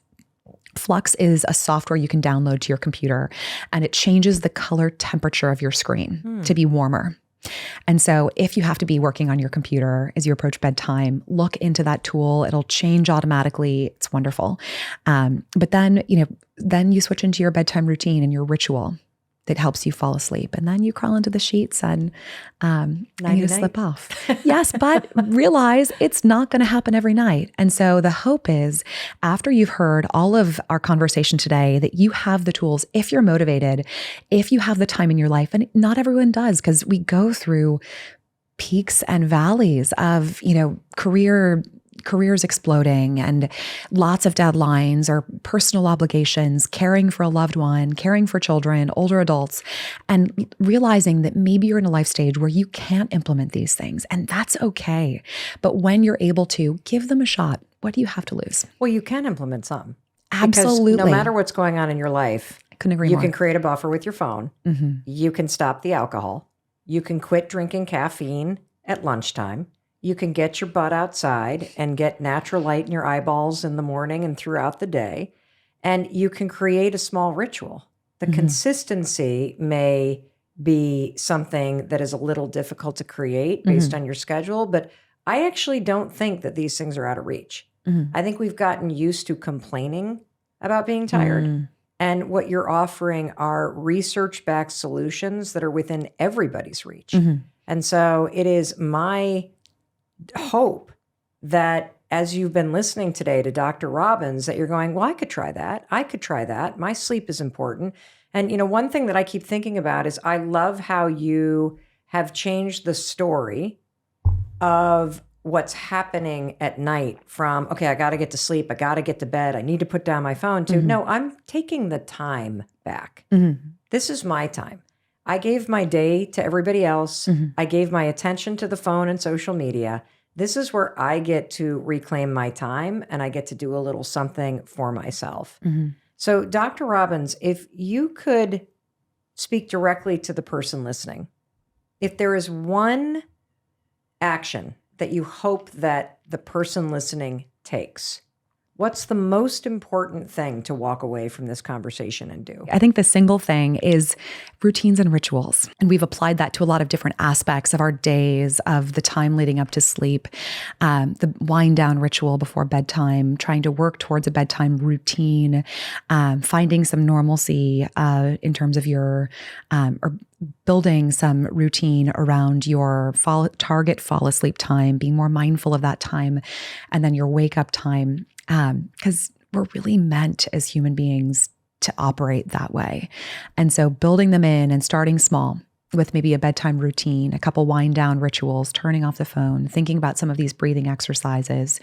Flux is a software you can download to your computer, and it changes the color temperature of your screen to be warmer. And so if you have to be working on your computer as you approach bedtime, look into that tool. It'll change automatically. It's wonderful. But then you switch into your bedtime routine and your ritual that helps you fall asleep. And then you crawl into the sheets and you slip off. Yes, but realize it's not going to happen every night. And so the hope is after you've heard all of our conversation today, that you have the tools, if you're motivated, if you have the time in your life, and not everyone does, because we go through peaks and valleys of, careers exploding and lots of deadlines or personal obligations, caring for a loved one, caring for children, older adults, and realizing that maybe you're in a life stage where you can't implement these things, and that's okay. But when you're able to, give them a shot. What do you have to lose? Well, you can implement some. Absolutely. Because no matter what's going on in your life, I couldn't agree more. You can create a buffer with your phone. Mm-hmm. You can stop the alcohol. You can quit drinking caffeine at lunchtime. You can get your butt outside and get natural light in your eyeballs in the morning and throughout the day. And you can create a small ritual. The consistency may be something that is a little difficult to create based on your schedule, but I actually don't think that these things are out of reach. I think we've gotten used to complaining about being tired. And what you're offering are research-backed solutions that are within everybody's reach. And so it is my hope that as you've been listening today to Dr. Robbins, that you're going, well, I could try that. I could try that. My sleep is important. And, one thing that I keep thinking about is I love how you have changed the story of what's happening at night from, okay, I got to get to sleep. I got to get to bed. I need to put down my phone to, no, I'm taking the time back. This is my time. I gave my day to everybody else. I gave my attention to the phone and social media. This is where I get to reclaim my time and I get to do a little something for myself. So, Dr. Robbins, if you could speak directly to the person listening, if there is one action that you hope that the person listening takes, what's the most important thing to walk away from this conversation and do? I think the single thing is routines and rituals. And we've applied that to a lot of different aspects of our days, of the time leading up to sleep, the wind down ritual before bedtime, trying to work towards a bedtime routine, finding some normalcy in terms of your, or building some routine around your target fall asleep time, being more mindful of that time, and then your wake up time. Because we're really meant as human beings to operate that way. And so building them in and starting small with maybe a bedtime routine, a couple wind down rituals, turning off the phone, thinking about some of these breathing exercises,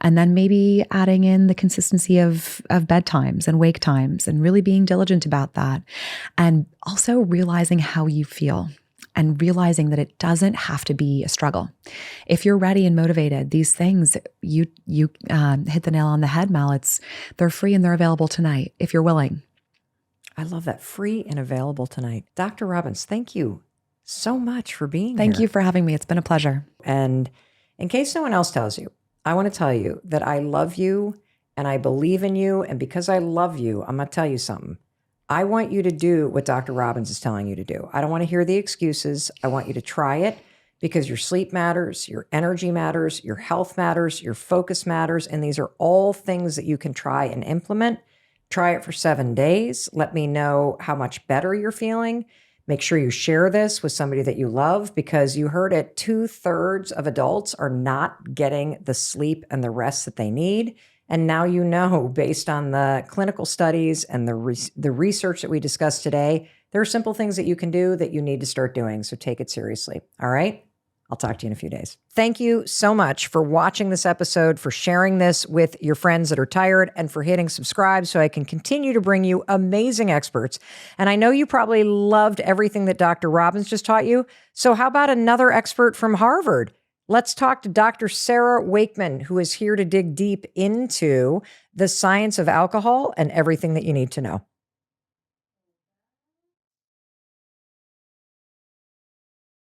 and then maybe adding in the consistency of bedtimes and wake times and really being diligent about that. And also realizing how you feel. And realizing that it doesn't have to be a struggle. If you're ready and motivated, these things, you hit the nail on the head, Mel. They're free and they're available tonight if you're willing. I love that. Free and available tonight. Dr. Robbins, thank you so much for being here. Thank you for having me. It's been a pleasure. And in case no one else tells you, I want to tell you that I love you and I believe in you. And because I love you, I'm going to tell you something. I want you to do what Dr. Robbins is telling you to do. I don't want to hear the excuses. I want you to try it because your sleep matters, your energy matters, your health matters, your focus matters. And these are all things that you can try and implement. Try it for 7 days. Let me know how much better you're feeling. Make sure you share this with somebody that you love, because you heard it, 2/3 of adults are not getting the sleep and the rest that they need. And now you know, based on the clinical studies and the research that we discussed today, there are simple things that you can do that you need to start doing. So take it seriously. All right? I'll talk to you in a few days. Thank you so much for watching this episode, for sharing this with your friends that are tired, and for hitting subscribe so I can continue to bring you amazing experts. And I know you probably loved everything that Dr. Robbins just taught you. So how about another expert from Harvard? Let's talk to Dr. Sarah Wakeman, who is here to dig deep into the science of alcohol and everything that you need to know.